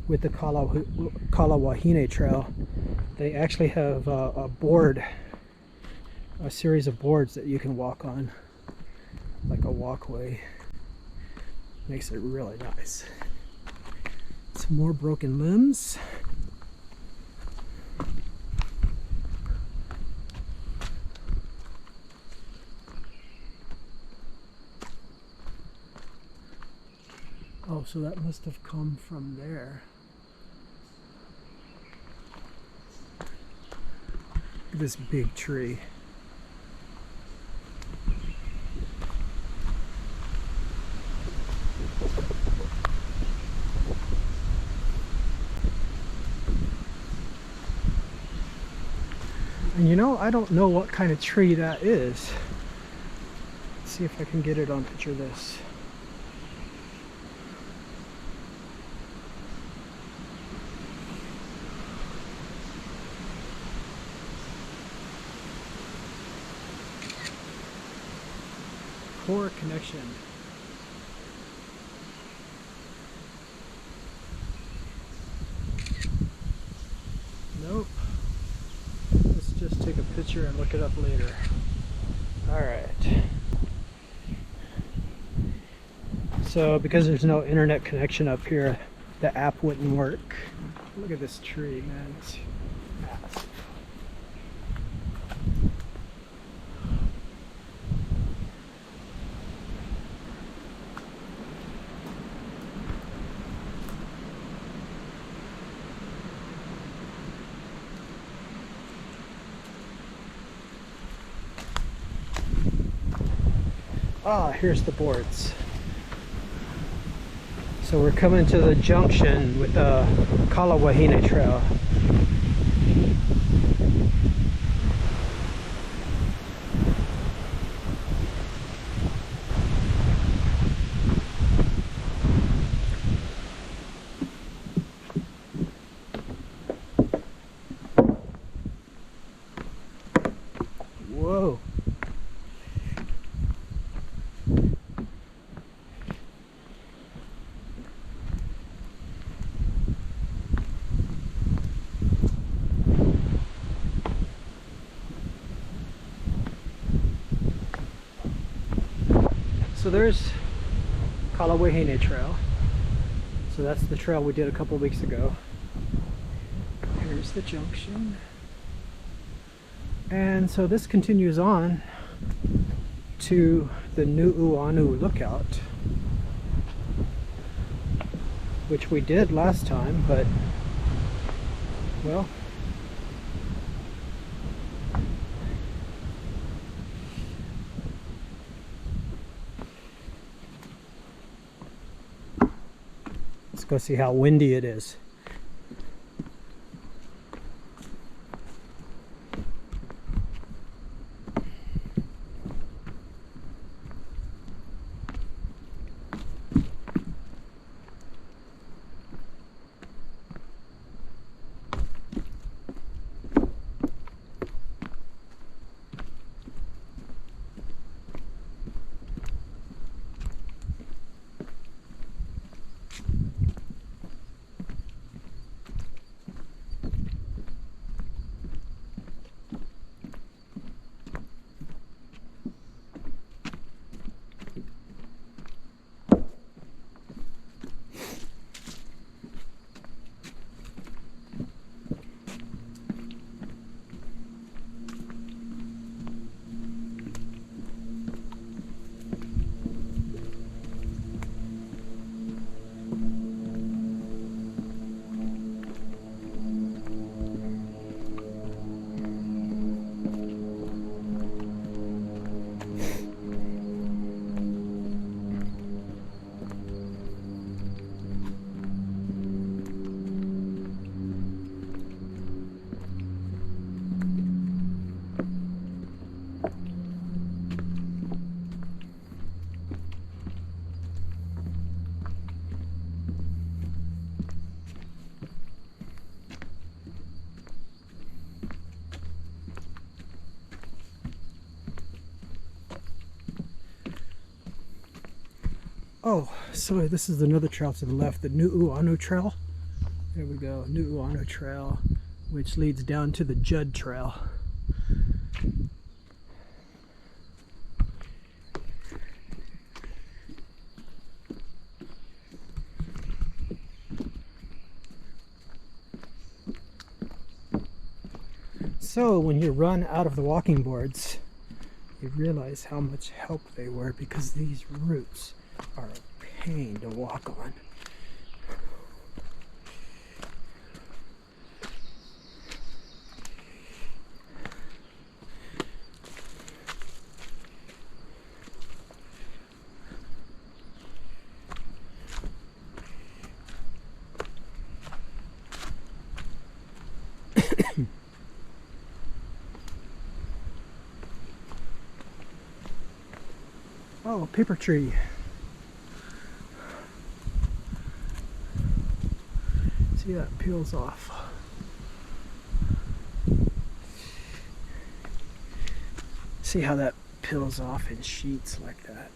with the Kalawahine Trail, they actually have a series of boards that you can walk on, like a walkway. Makes it really nice. Some more broken limbs. Oh, so that must have come from there. Look at this big tree. And you know, I don't know what kind of tree that is. Let's see if I can get it on picture this. Poor connection. Nope. Let's just take a picture and look it up later. Alright. So because there's no internet connection up here, the app wouldn't work. Look at this tree, man. It's massive. Ah, here's the boards. So we're coming to the junction with the Kalawahine Trail. Whoa. So there's Kalawahine Trail. So that's the trail we did a couple weeks ago. Here's the junction. And so this continues on to the Nu'uanu Lookout, which we did last time, but well, let's go see how windy it is. Oh, so this is another trail to the left, the Nu'uanu Trail. There we go, Nu'uanu Trail, which leads down to the Judd Trail. So when you run out of the walking boards, you realize how much help they were, because these roots are a pain to walk on. Oh, paper tree. See, that peels off. See how that peels off in sheets like that.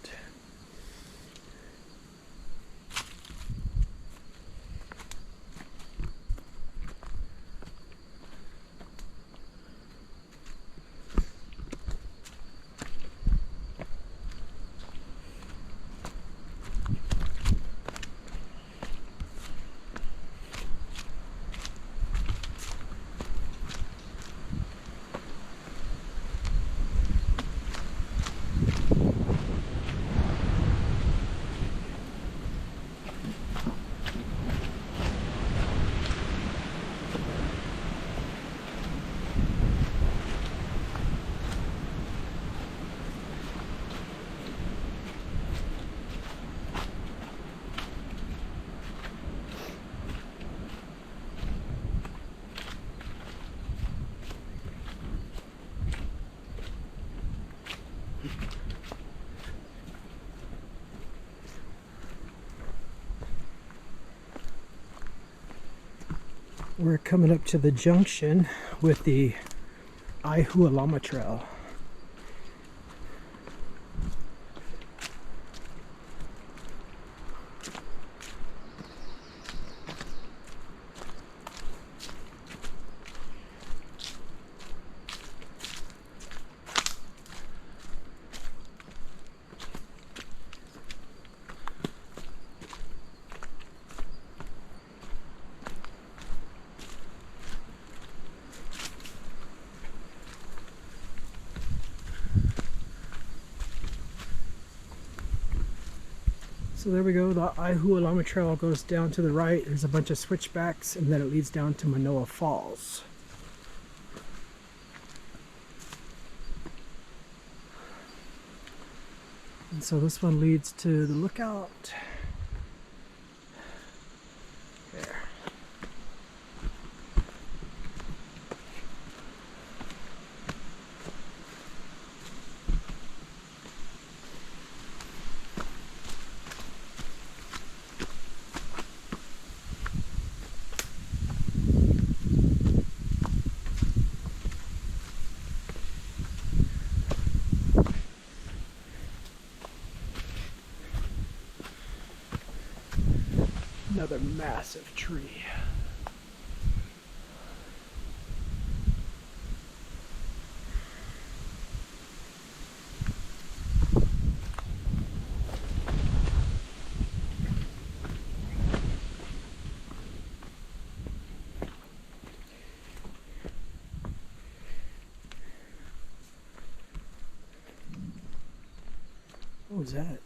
We're coming up to the junction with the Aihualama Trail. So there we go, the Aihualama Trail goes down to the right. There's a bunch of switchbacks, and then it leads down to Manoa Falls. And so this one leads to the lookout. There. Another massive tree. What was that?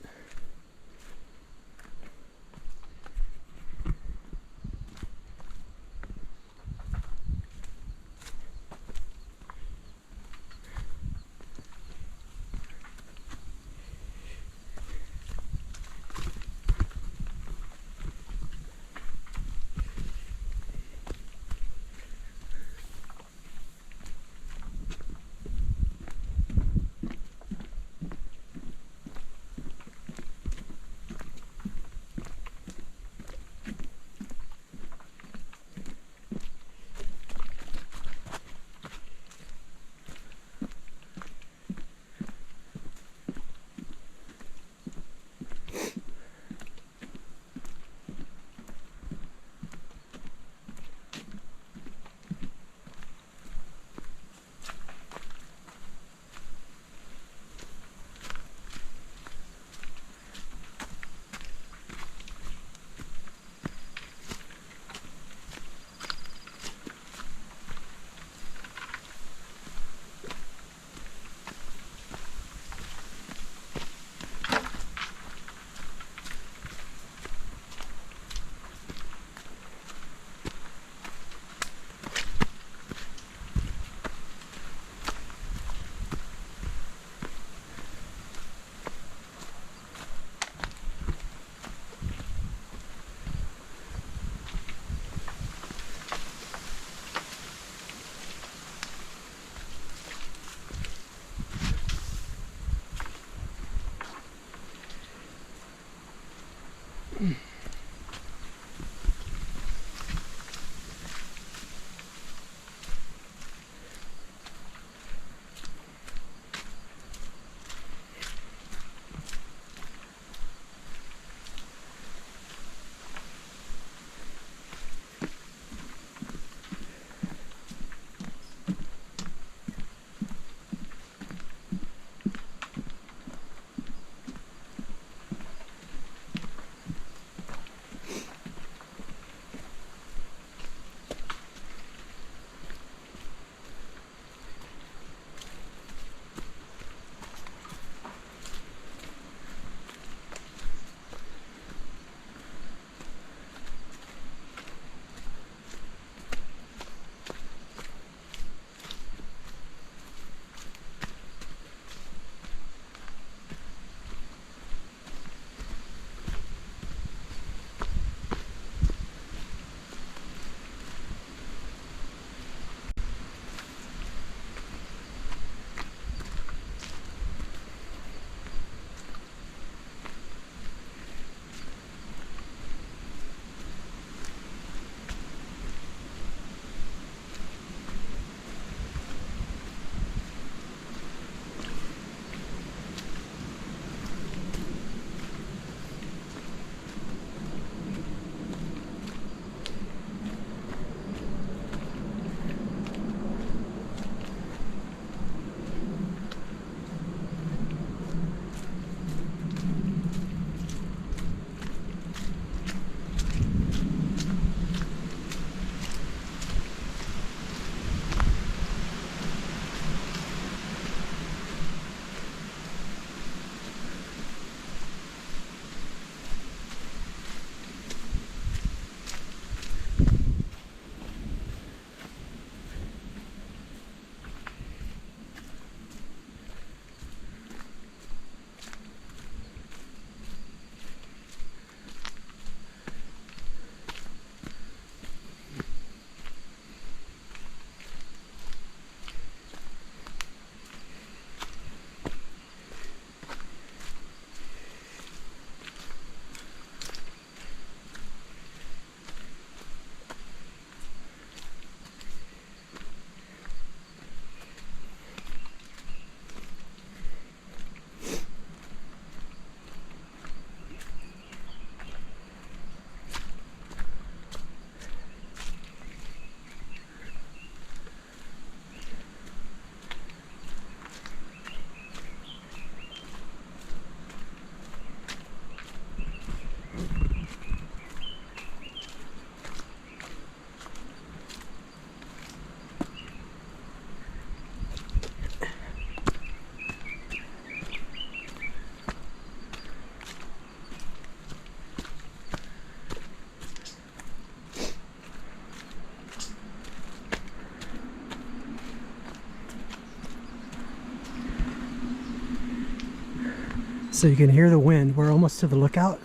So you can hear the wind. We're almost to the lookout,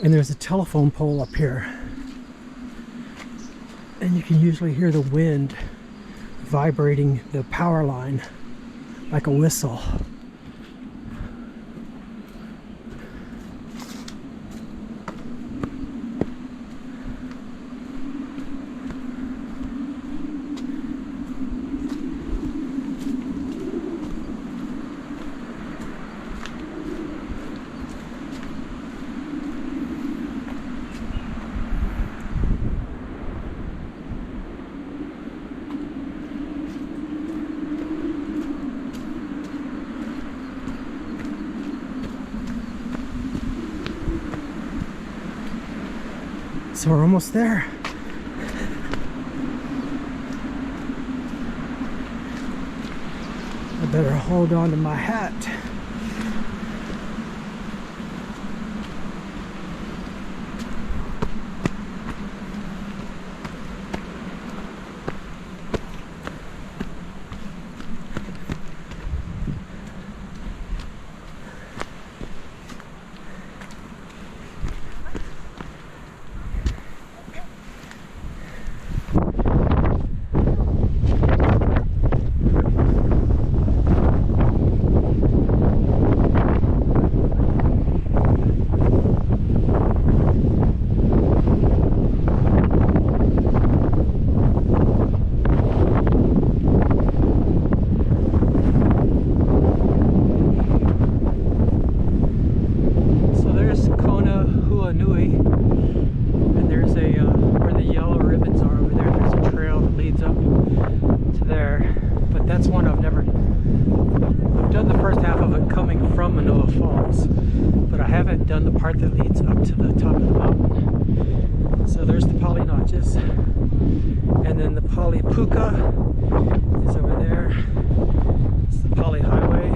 and there's a telephone pole up here, and you can usually hear the wind vibrating the power line like a whistle. So we're almost there. I better hold on to my hat. leads up to the top of the mountain. So there's the poly notches. And then the poly puka is over there. It's the poly highway.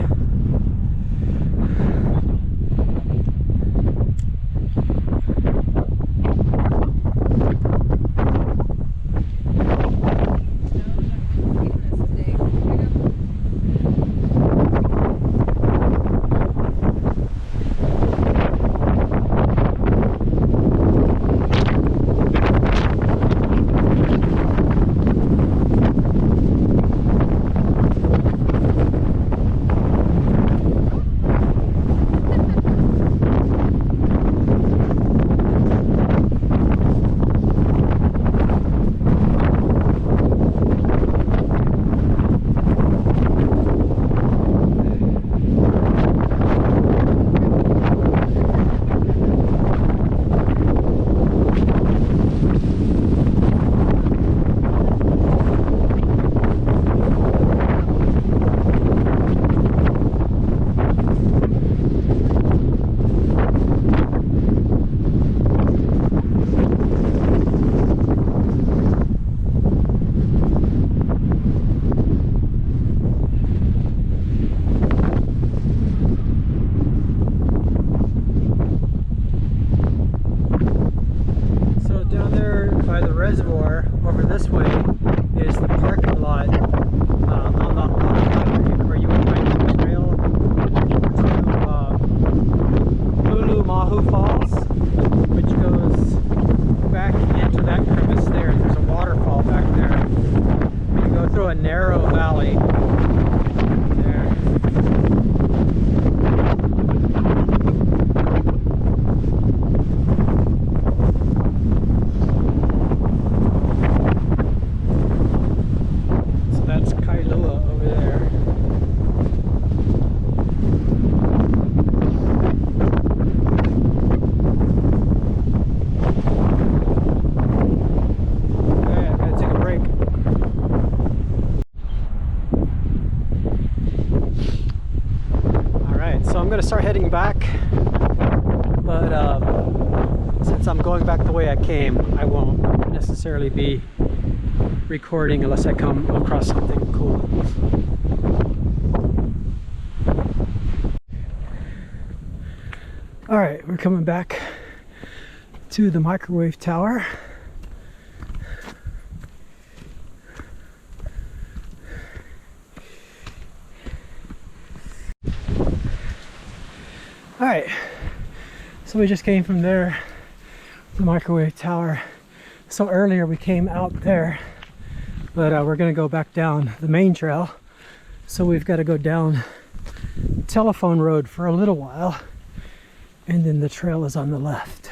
Reservoir over this way is the parking lot on the highway where you would find the trail to Lulu Mahu Falls, which goes back into that crevice there. There's a waterfall back there. You go through a narrow valley there. So I'm going to start heading back, but since I'm going back the way I came, I won't necessarily be recording unless I come across something cool. Alright, we're coming back to the microwave tower. Alright, so we just came from there, the microwave tower. So earlier we came out there, but we're going to go back down the main trail. So we've got to go down Telephone Road for a little while, and then the trail is on the left.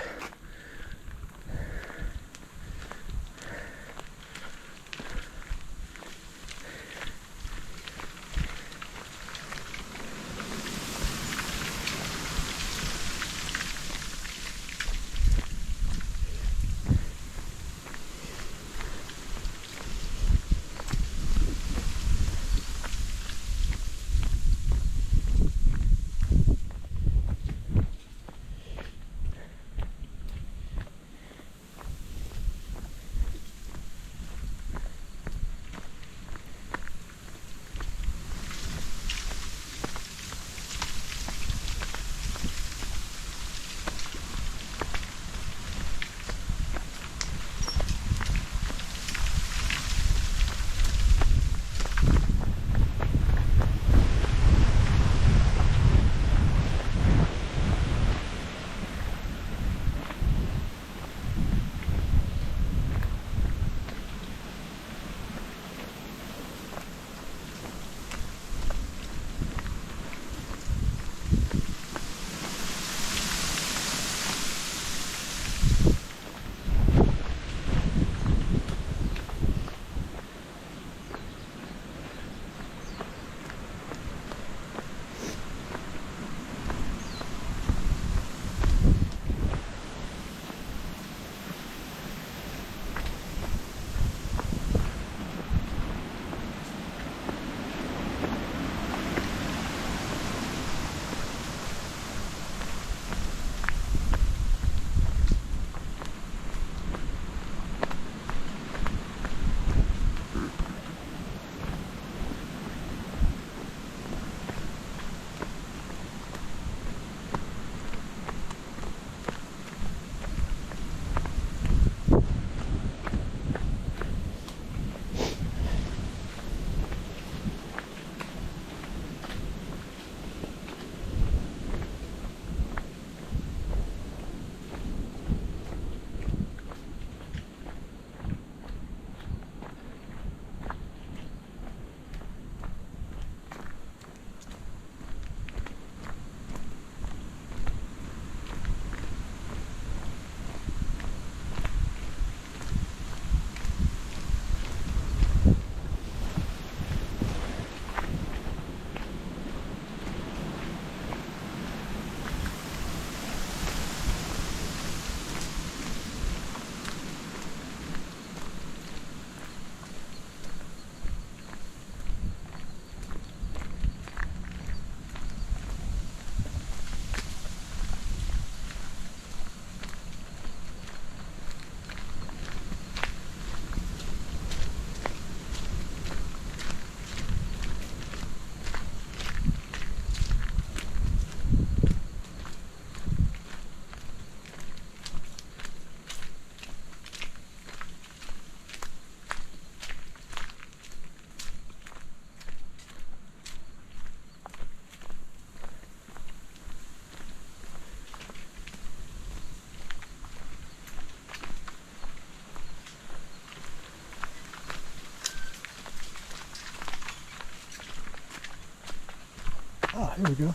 There we go.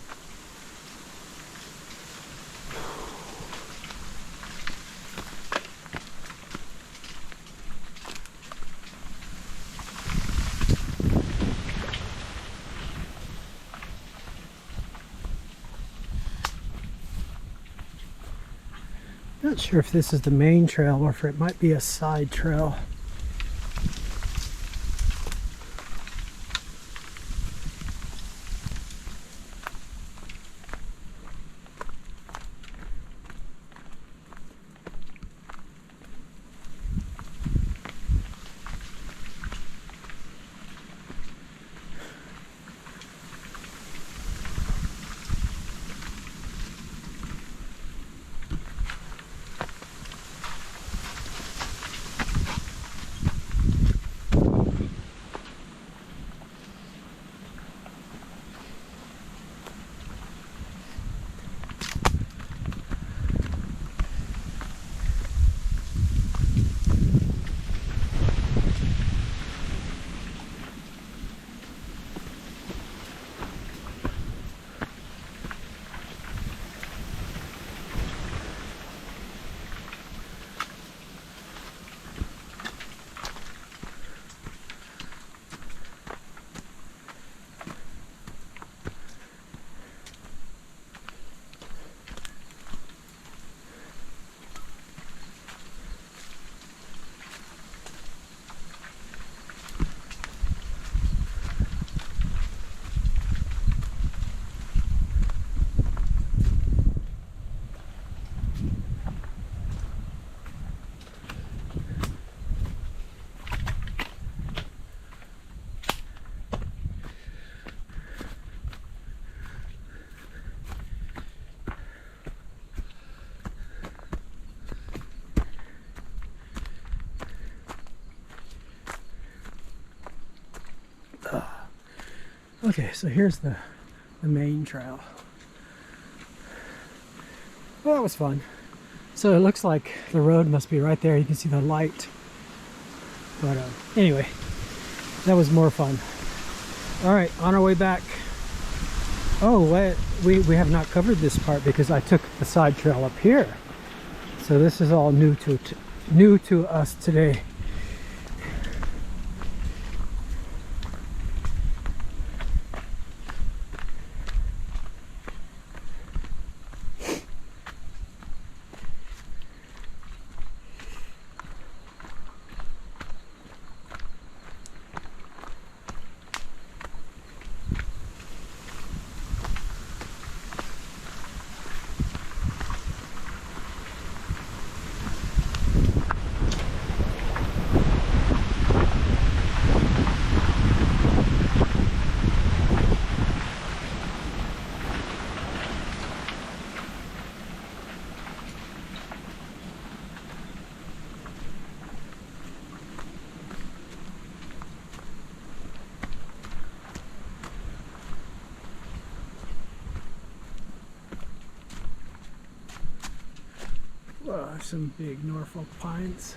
Not sure if this is the main trail or if it might be a side trail. Okay, so here's the main trail. Well, that was fun. So it looks like the road must be right there. You can see the light. But anyway, that was more fun. All right, on our way back. Oh, wait, we have not covered this part because I took the side trail up here. So this is all new to us today. Whoa, some big Norfolk pines.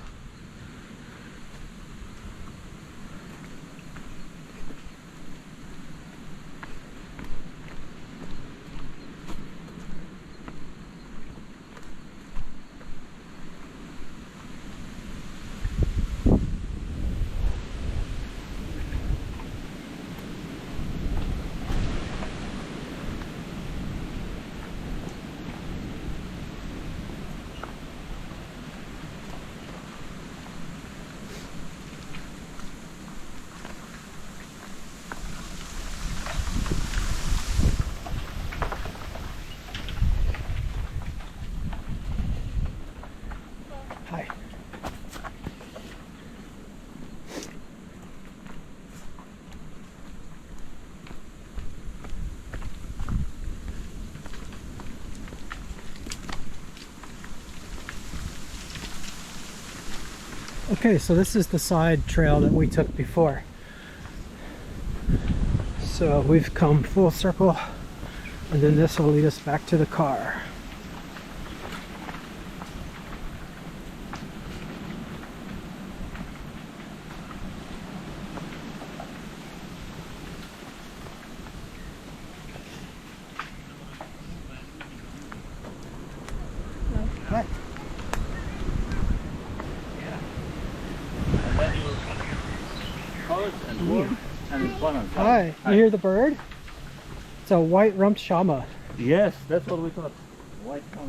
Hi. Okay, so this is the side trail that we took before. So we've come full circle, and then this will lead us back to the car. Yeah. And it's one. Hi, you hear the bird? It's a white-rumped shama. Yes, that's what we thought. White color.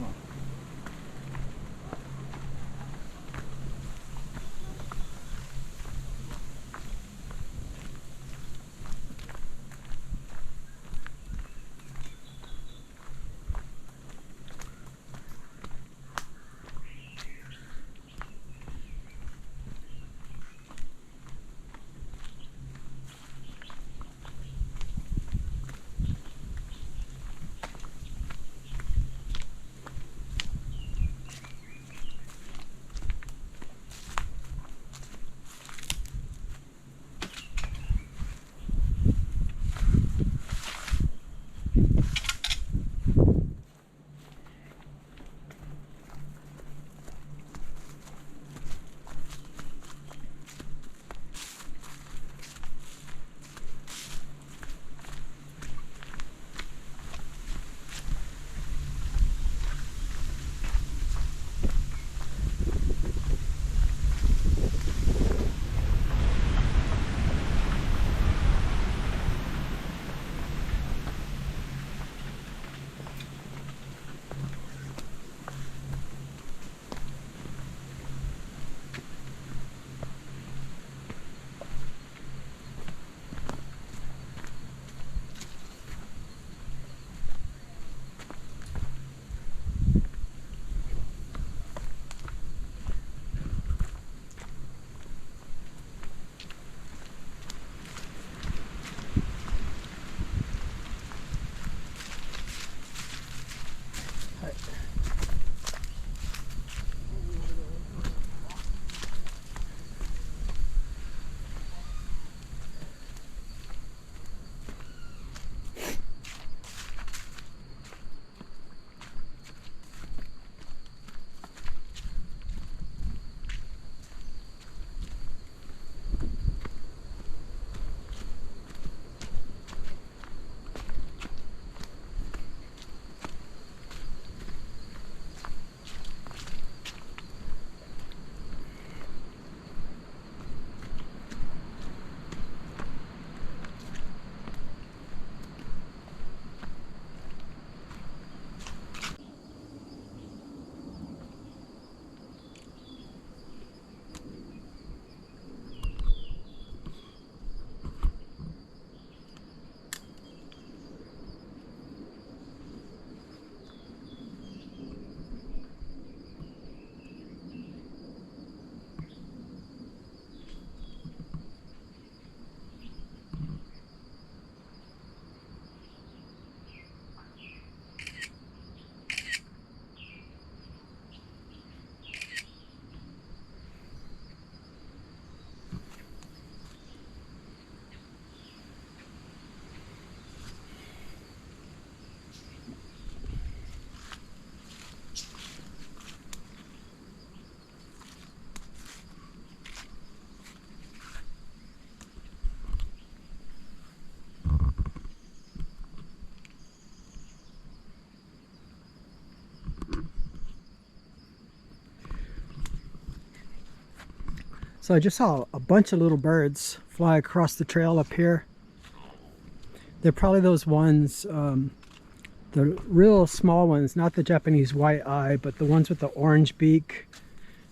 So I just saw a bunch of little birds fly across the trail up here. They're probably those ones, the real small ones, not the Japanese white eye, but the ones with the orange beak,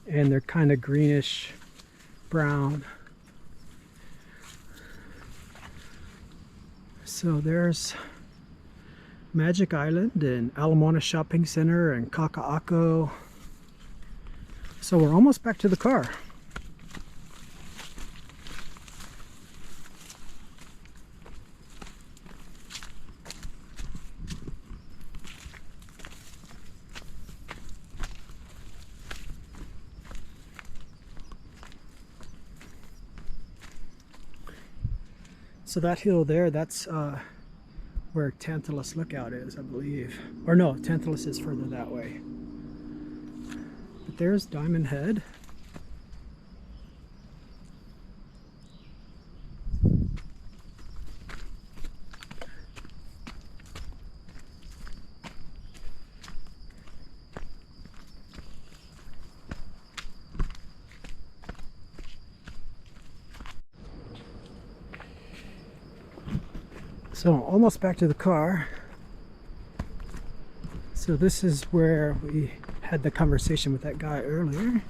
and they're kind of greenish brown. So there's Magic Island and Alamona Shopping Center and Kaka'ako. So we're almost back to the car. So that hill there, that's where Tantalus Lookout is, I believe. Or no, Tantalus is further that way. But there's Diamond Head. So almost back to the car. So this is where we had the conversation with that guy earlier.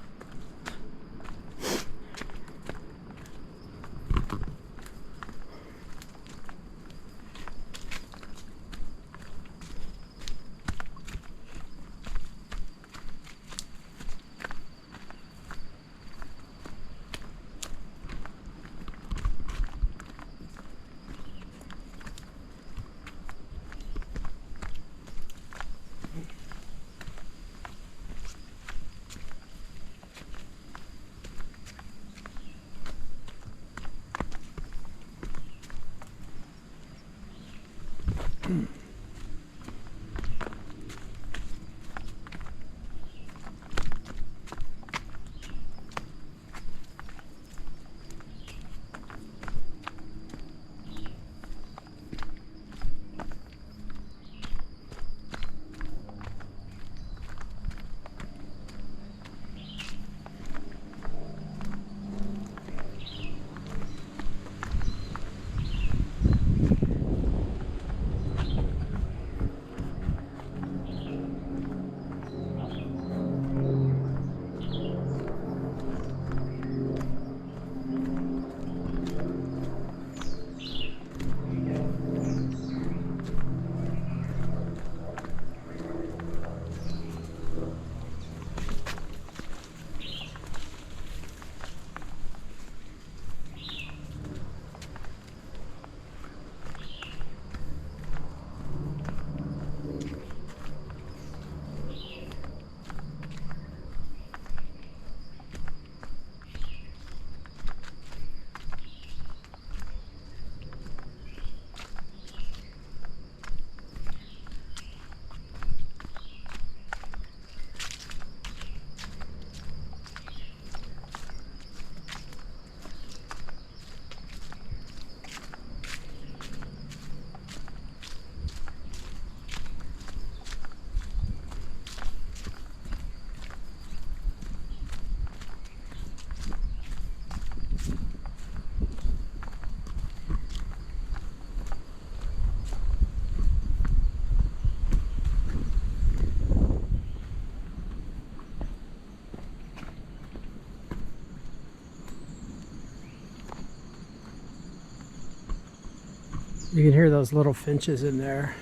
You can hear those little finches in there.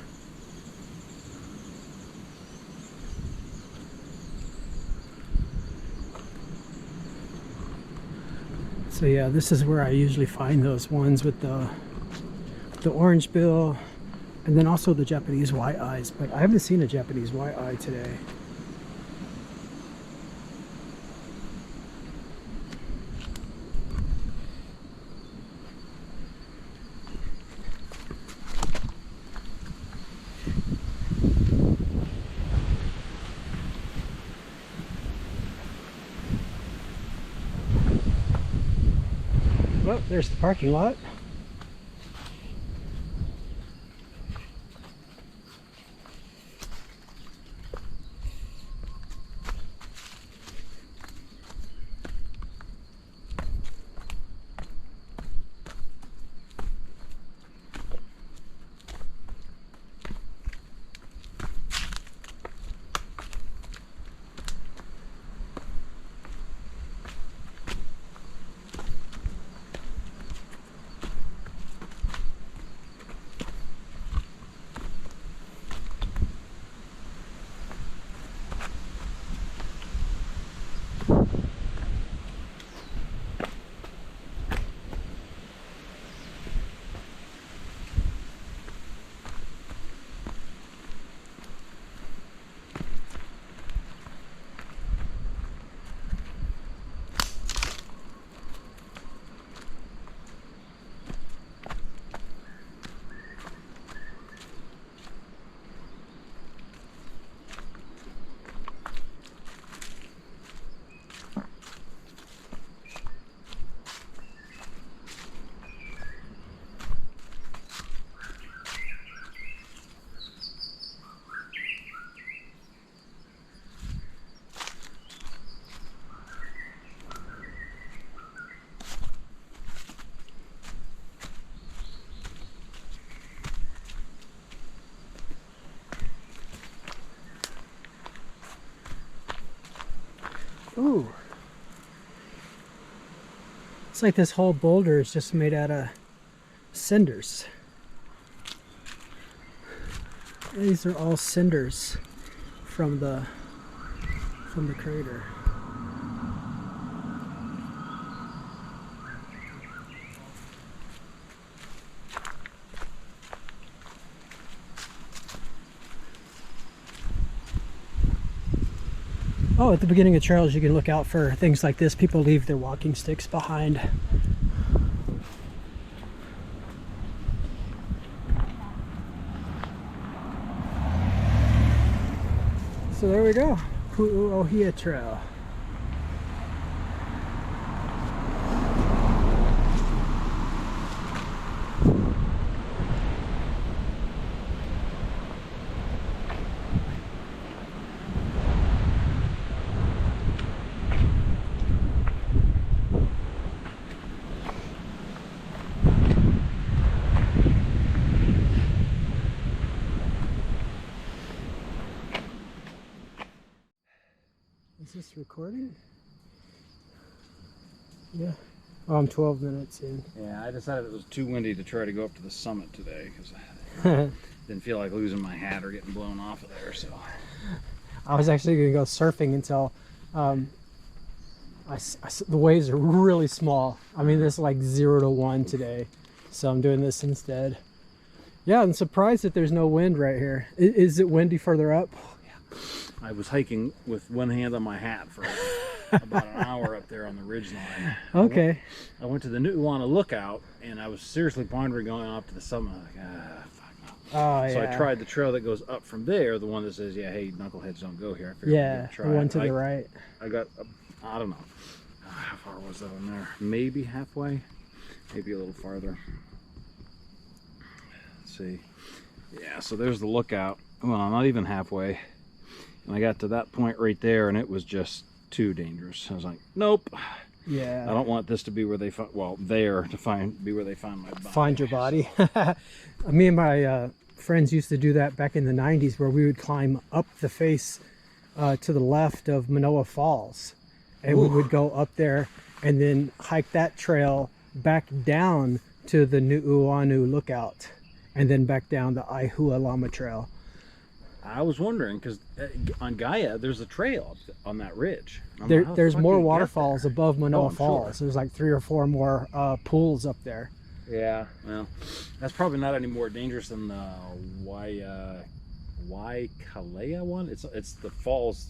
So yeah, this is where I usually find those ones with the orange bill, and then also the Japanese white eyes, but I haven't seen a Japanese white eye today. Well, there's the parking lot. Ooh. It's like this whole boulder is just made out of cinders. These are all cinders from the crater. Oh, at the beginning of trails you can look out for things like this. People leave their walking sticks behind. So there we go, Pu'u Ohia Trail. Is this recording? Yeah. Oh, I'm 12 minutes in. Yeah, I decided it was too windy to try to go up to the summit today because I didn't feel like losing my hat or getting blown off of there. So I was actually going to go surfing until the waves are really small. I mean, it's like 0 to 1 today. So I'm doing this instead. Yeah, I'm surprised that there's no wind right here. Is it windy further up? I was hiking with one hand on my hat for about an hour up there on the ridge line. Okay. I went to the Nu'uana lookout and I was seriously pondering going up to the summit. I was like, fuck no. Oh, So yeah. I tried the trail that goes up from there, the one that says, yeah, hey, knuckleheads don't go here. I figured Yeah, I'd the try one it. to the right. I got, I don't know, how far was that on there? Maybe halfway, maybe a little farther. Let's see. Yeah, so there's the lookout. Well, not even halfway. And I got to that point right there and it was just too dangerous. I was like, nope. Yeah. I don't want this to be where they find, well, there to be where they find my body. Find your body. Me and my friends used to do that back in the 90s where we would climb up the face to the left of Manoa Falls. And we would go up there and then hike that trail back down to the Nu'uanu lookout. And then back down the Aihua Lama Trail. I was wondering, because on Gaia, there's a trail on that ridge. There's more waterfalls there? above Manoa I'm Falls. sure. There's like 3 or 4 more pools up there. Yeah, well, that's probably not any more dangerous than the Waikalea one. It's the falls.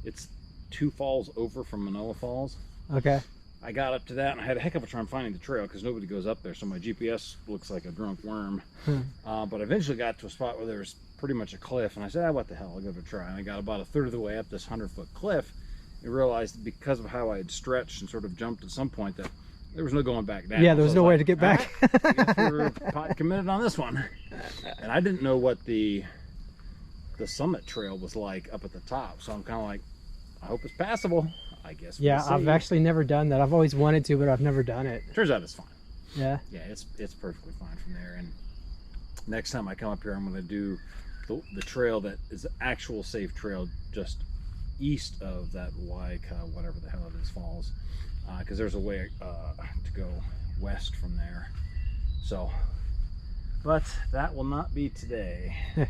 It's 2 falls over from Manoa Falls. Okay. I got up to that and I had a heck of a time finding the trail because nobody goes up there, so my GPS looks like a drunk worm. But I eventually got to a spot where there's pretty much a cliff, and I said, what the hell, I'll give it a try. And I got about a third of the way up this 100-foot cliff and realized because of how I had stretched and sort of jumped at some point that there was no going back down. Yeah, there was So no I way like, to get back. "All right, I guess we're committed on this one." And I didn't know what the summit trail was like up at the top, so I'm kind of like, I hope it's passable. I guess we'll Yeah, see. I've actually never done that. I've always wanted to, but I've never done it. Turns out it's fine. Yeah. Yeah, it's perfectly fine from there. And next time I come up here, I'm going to do the trail that is the actual safe trail just east of that Waika, whatever the hell it is, falls, because there's a way to go west from there. So, but that will not be today. I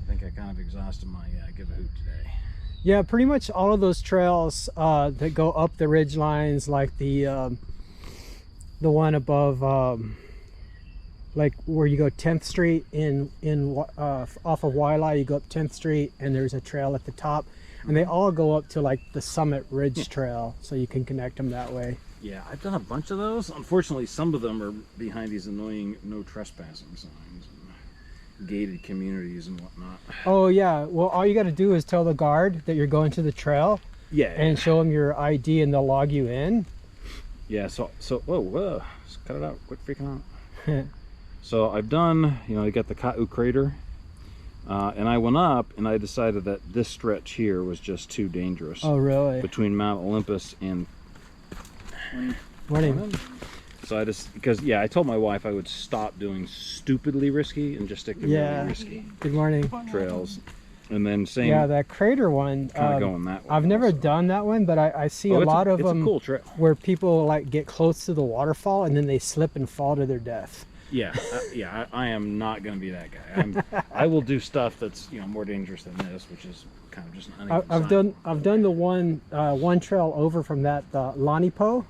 think I kind of exhausted my give a hoot today. Yeah, pretty much all of those trails that go up the ridge lines, like the one above, like where you go 10th Street off of Wailea, you go up 10th Street and there's a trail at the top, and they all go up to like the Summit Ridge Trail, so you can connect them that way. Yeah, I've done a bunch of those. Unfortunately, some of them are behind these annoying no trespassing signs and gated communities and whatnot. Oh yeah, well all you got to do is tell the guard that you're going to the trail, Yeah, and show them your ID and they'll log you in. yeah. So whoa, just cut it out. Quit freaking out. So I've done, you got the Ka'u crater, and I went up and I decided that this stretch here was just too dangerous. Oh really? Between Mount Olympus and Morning. So because I told my wife I would stop doing stupidly risky and just stick to really risky Good morning. trails. And then same, Yeah, that crater one. kind of going that way. I've never also. done that one, but I see a it's lot of it's them a cool trail. where people like get close to the waterfall and then they slip and fall to their death. Yeah, I am not going to be that guy. I will do stuff that's more dangerous than this, which is kind of just an uneven I've done the one trail over from that Lanipo,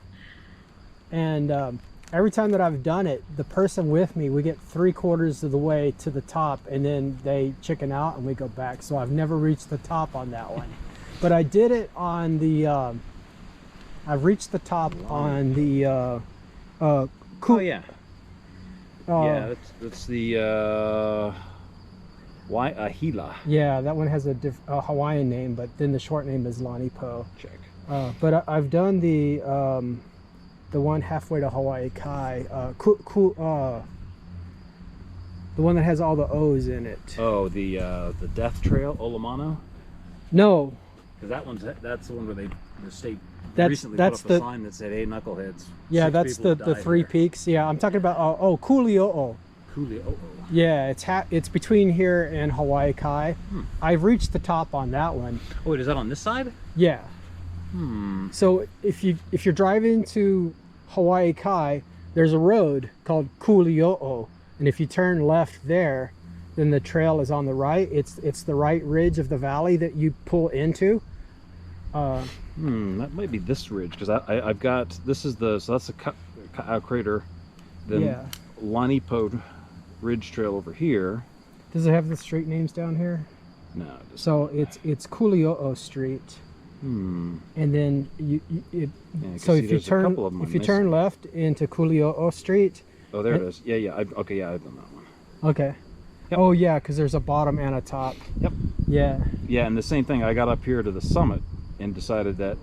and every time that I've done it, the person with me, we get 3/4 of the way to the top, and then they chicken out and we go back. So I've never reached the top on that one, but I did it on the. I've reached the top on the. Oh yeah. Yeah, that's the Waihila. Yeah, that one has a Hawaiian name, but then the short name is Lanipo. Check. But I've done the one halfway to Hawaii Kai, the one that has all the O's in it. Oh, the Death Trail, Olamano? No, Because that's the one where the state That's- recently that's put up a the- sign that said, "Hey, knuckleheads." yeah, 6 that's people the have died three here. peaks. Yeah, I'm talking about Kuli'o'o. Coolio. Yeah, it's between here and Hawaii Kai. I've reached the top on that one. Oh, wait, is that on this side? Yeah. Hmm. So if you're driving to Hawaii Kai, there's a road called Kuli'o'o, and if you turn left there, then the trail is on the right. It's the right ridge of the valley that you pull into. That might be this ridge, because I've got, so that's the Ka'au crater. Then Yeah. Lanipo Ridge Trail over here. Does it have the street names down here? No. Just, So it's Kuli'o'o Street, hmm. and then Yeah, I can so see if you there's a turn couple of 'em if on you this turn side. left into Kuli'o'o Street. Oh, there it is. Yeah. Okay, yeah, I've done that one. Okay. Yep. Oh yeah, because there's a bottom and a top. Yep. Yeah. Yeah, and the same thing. I got up here to the summit and decided that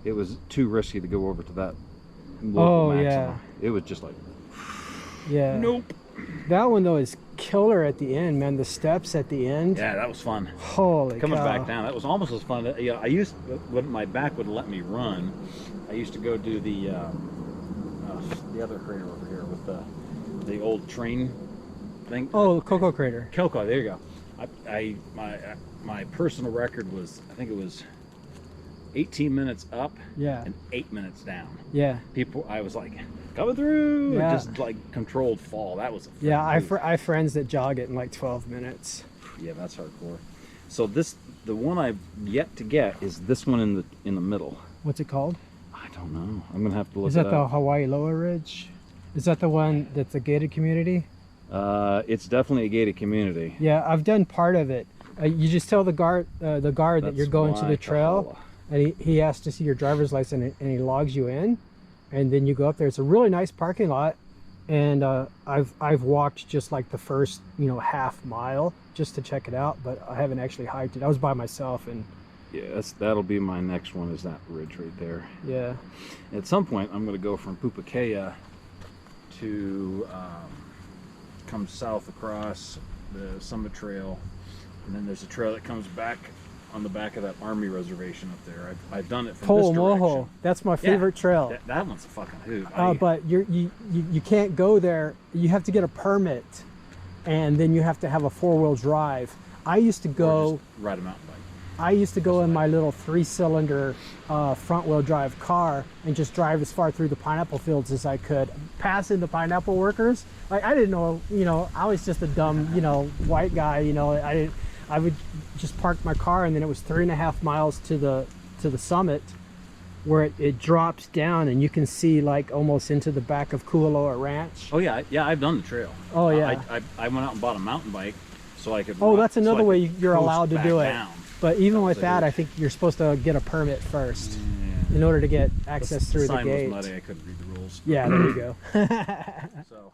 it was too risky to go over to that local Oh, maximum. yeah. It was just like, Yeah. nope. That one though is killer at the end, man. The steps at the end. Yeah, that was fun. Holy Coming cow. back down, that was almost as fun. Yeah, I used, when my back wouldn't let me run, I used to go do the other crater over here with the old train thing. Oh, Cocoa Crater. Kelko, there you go. My personal record was, I think it was 18 minutes up Yeah. and 8 minutes down. Yeah. I was like, coming through, Yeah. and just like controlled fall. That was a Yeah. I freaking have friends that jog it in like 12 minutes. Yeah, that's hardcore. So the one I've yet to get is this one in the middle. What's it called? I don't know. I'm gonna have to look Is it that the up. Hawaii Lower Ridge? Is that the one that's a gated community? It's definitely a gated community. Yeah, I've done part of it. You just tell the guard that you're going to the trail, and he has to see your driver's license, and he logs you in, and then you go up there. It's a really nice parking lot, and I've walked just like the first half mile just to check it out, but I haven't actually hiked it. I was by myself, and Yeah, that'll be my next one. Is that ridge right there? yeah. At some point, I'm gonna go from Pu'u Ohia to come south across the Summit Trail, and then there's a trail that comes back on the back of that army reservation up there. I've done it from this Po'o direction. That's my favorite trail. That one's a fucking hoot. But you can't go there. You have to get a permit, and then you have to have a 4-wheel drive. I used to Or go. just ride a mountain bike. I used to go in my little 3-cylinder front-wheel drive car and just drive as far through the pineapple fields as I could, passing the pineapple workers. Like I didn't know, I was just a dumb, white guy. I would just park my car, and then it was 3.5 miles to the summit, where it drops down, and you can see like almost into the back of Kualoa Ranch. Oh yeah, I've done the trail. Oh, yeah. I went out and bought a mountain bike so I could. Oh, ride- that's so I another could way you're coast allowed to back do it. down. But even with was a that, hoot. I think you're supposed to get a permit first Yeah. in order to get access through the sign gate. was muddy. I couldn't read the rules. Yeah, there you go. So